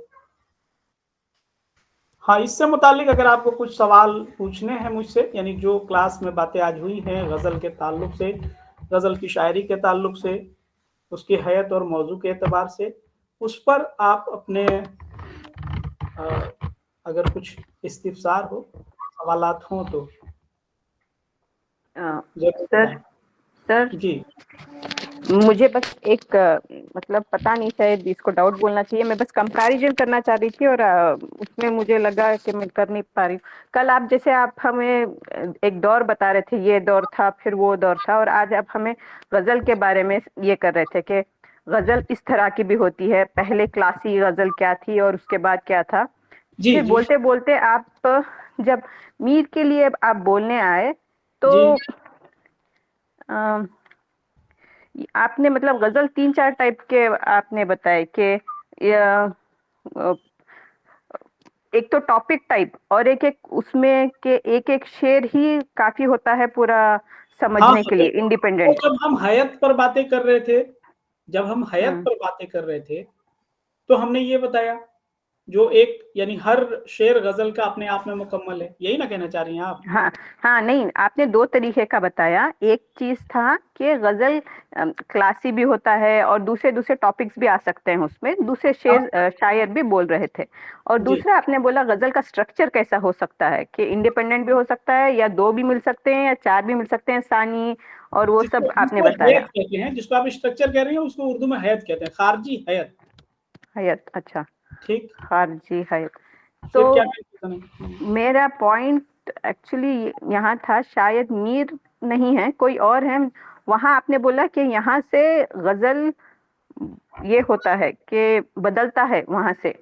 हाँ, इससे मुतालिक अगर आपको कुछ सवाल पूछने हैं मुझसे, यानी जो क्लास में बातें आज हुई हैं गज़ल के ताल्लुक से, गज़ल की शायरी के ताल्लुक से, उसकी हैत और मौजू के एतबार से, उस पर आप अपने अगर कुछ इस्तिफसार हो, सवालात हों तो सर जी। मुझे बस एक मतलब पता नहीं, शायद इसको डाउट बोलना चाहिए, मैं बस कंपैरिजन करना चाह रही थी और उसमें मुझे लगा कि मैं कर नहीं पा रही। कल आप जैसे आप हमें एक दौर बता रहे थे, ये दौर था फिर वो दौर था, और आज आप हमें गजल के बारे में ये कर रहे थे कि गजल इस तरह की भी होती है, पहले क्लासी गजल क्या थी और उसके बाद क्या था। जी, फिर जी। बोलते बोलते आप जब मीर के लिए आप बोलने आए तो आपने मतलब गजल 3-4 टाइप के आपने बताए कि एक तो टॉपिक टाइप, और एक एक उसमें के एक एक शेर ही काफी होता है पूरा समझने के लिए इंडिपेंडेंट। जब हम हयात पर बातें कर रहे थे, तो हमने ये बताया जो एक, यानी हर शेर गजल का अपने आप में मुकम्मल है, यही ना कहना चाह रही हैं आप? हाँ नहीं, आपने 2 तरीके का बताया। एक चीज था कि गजल क्लासी भी होता है और दूसरे टॉपिक्स भी आ सकते हैं उसमें, दूसरे शायर भी बोल रहे थे। और दूसरा आपने बोला गजल का स्ट्रक्चर कैसा हो सकता है, कि इंडिपेंडेंट भी हो सकता है, या 2 भी मिल सकते हैं या 4 भी मिल सकते हैं, सानी और वो सब आपने बताया। कहते हैं जिसको आप स्ट्रक्चर कह रही हैं उसको उर्दू में हयात कहते हैं, खारजी हयात। हयात, अच्छा, ठीक, खारजी हयात। तो तो क्या मेरा पॉइंट एक्चुअली यहाँ था, शायद मीर नहीं है, कोई और है। वहां आपने बोला कि यहाँ से गजल ये होता है कि बदलता है, वहां से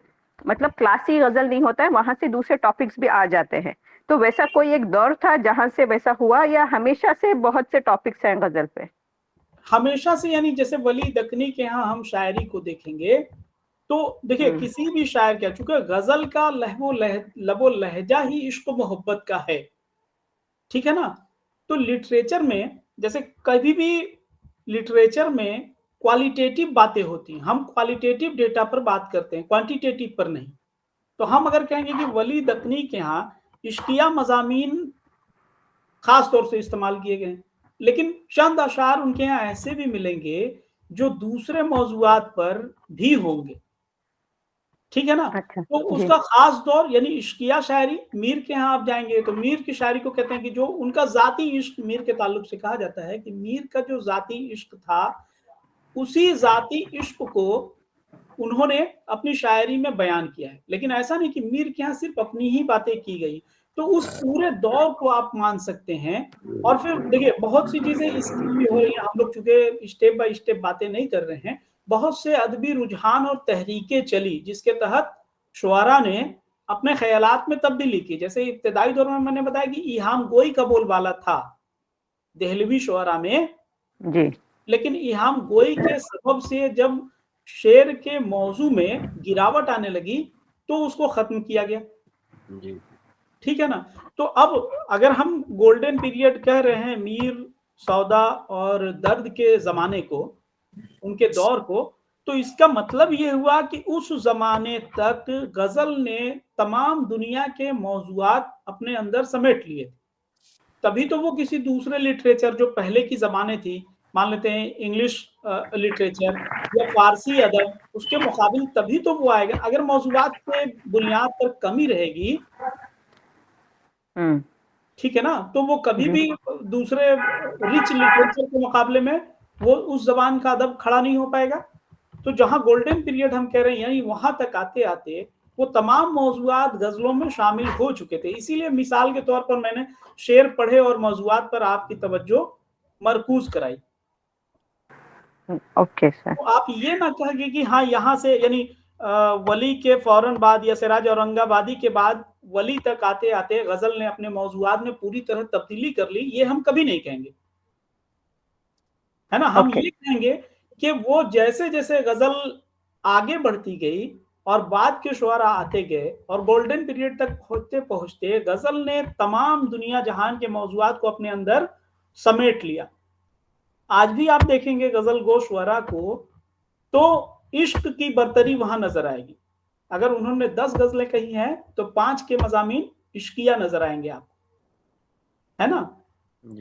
मतलब क्लासी गजल नहीं होता है, वहां से दूसरे टॉपिक्स भी आ जाते हैं। तो वैसा कोई एक दौर था जहां से वैसा हुआ, या हमेशा से बहुत से टॉपिक्स हैं गजल पे? हमेशा से, यानी जैसे वली दकनी के यहाँ हम शायरी को देखेंगे तो देखिए किसी भी शायर का, चूंकि गजल का लबो लहजा ही इश्क मोहब्बत का है, ठीक है ना। तो लिटरेचर में, जैसे कभी भी लिटरेचर में क्वालिटेटिव बातें होती हैं, हम क्वालिटेटिव डेटा पर बात करते हैं, क्वांटिटेटिव पर नहीं। तो हम अगर कहेंगे कि वली दकनी के यहाँ इश्किया मज़ामीन खास तौर से इस्तेमाल किए गए, लेकिन चंद अशार उनके यहाँ ऐसे भी मिलेंगे जो दूसरे मौजूआत पर भी होंगे, ठीक है ना। अच्छा, तो उसका खास दौर, यानी इश्किया शायरी, मीर के यहाँ आप जाएंगे तो मीर की शायरी को कहते हैं कि जो उनका जाती इश्क, मीर के ताल्लुक से कहा जाता है कि मीर का जो जाती इश्क था, उसी जाती इश्क को उन्होंने अपनी शायरी में बयान किया है। लेकिन ऐसा नहीं कि मीर के यहाँ सिर्फ अपनी ही बातें की गई। تو اس پورے دور کو آپ مان سکتے ہیں. اور پھر دیکھیے بہت سی چیزیں اس میں بھی ہو رہی ہیں, ہم لوگ چونکہ اسٹیپ بائی اسٹیپ باتیں نہیں کر رہے ہیں. بہت سے ادبی رجحان اور تحریکیں چلی جس کے تحت شعراء نے اپنے خیالات میں تبدیلی کی. جیسے ابتدائی دور میں نے بتایا کہ ایہام گوئی کا بول بالا تھا دہلوی شعراء میں, جی لیکن ایہام گوئی کے سبب سے جب شعر کے موضوع میں گراوٹ آنے لگی تو اس کو ختم کیا گیا. جی ٹھیک ہے نا. تو اب اگر ہم گولڈن پیریڈ کہہ رہے ہیں میر, سودا اور درد کے زمانے کو, ان کے دور کو, تو اس کا مطلب یہ ہوا کہ اس زمانے تک غزل نے تمام دنیا کے موضوعات اپنے اندر سمیٹ لیے. تبھی تو وہ کسی دوسرے لٹریچر جو پہلے کی زمانے تھی, مان لیتے ہیں انگلش لٹریچر یا فارسی ادب, اس کے مقابل تبھی تو وہ آئے گا. اگر موضوعات کے بنیاد پر کمی رہے گی, ٹھیک ہے نا, تو وہ کبھی بھی دوسرے ریچ لٹریچر کے مقابلے میں وہ اس زبان کا ادب کھڑا نہیں ہو پائے گا. تو جہاں گولڈن پیریڈ ہم کہہ رہے ہیں یعنی وہاں تک آتے آتے وہ تمام موضوعات غزلوں میں شامل ہو چکے تھے. اسی لیے مثال کے طور پر میں نے شعر پڑھے اور موضوعات پر آپ کی توجہ مرکوز کرائی. Okay sir. تو آپ یہ نہ کہیں کہ ہاں یہاں سے یعنی ولی کے فوراً بعد یا سراج اورنگ آبادی کے بعد ولی تک آتے آتے غزل نے اپنے موضوعات میں پوری طرح تبدیلی کر لی, یہ ہم کبھی نہیں کہیں گے, ہے نا. ہم یہ کہیں گے کہ وہ جیسے جیسے غزل آگے بڑھتی گئی اور بعد کے شعراء آتے گئے اور گولڈن پیریڈ تک پہنچتے پہنچتے غزل نے تمام دنیا جہان کے موضوعات کو اپنے اندر سمیٹ لیا. آج بھی آپ دیکھیں گے غزل گو شعراء کو تو عشق کی برتری وہاں نظر آئے گی. اگر انہوں نے 10 غزلیں کہی ہیں تو 5 کے مضامین عشقیہ نظر آئیں گے آپ کو, ہے نا.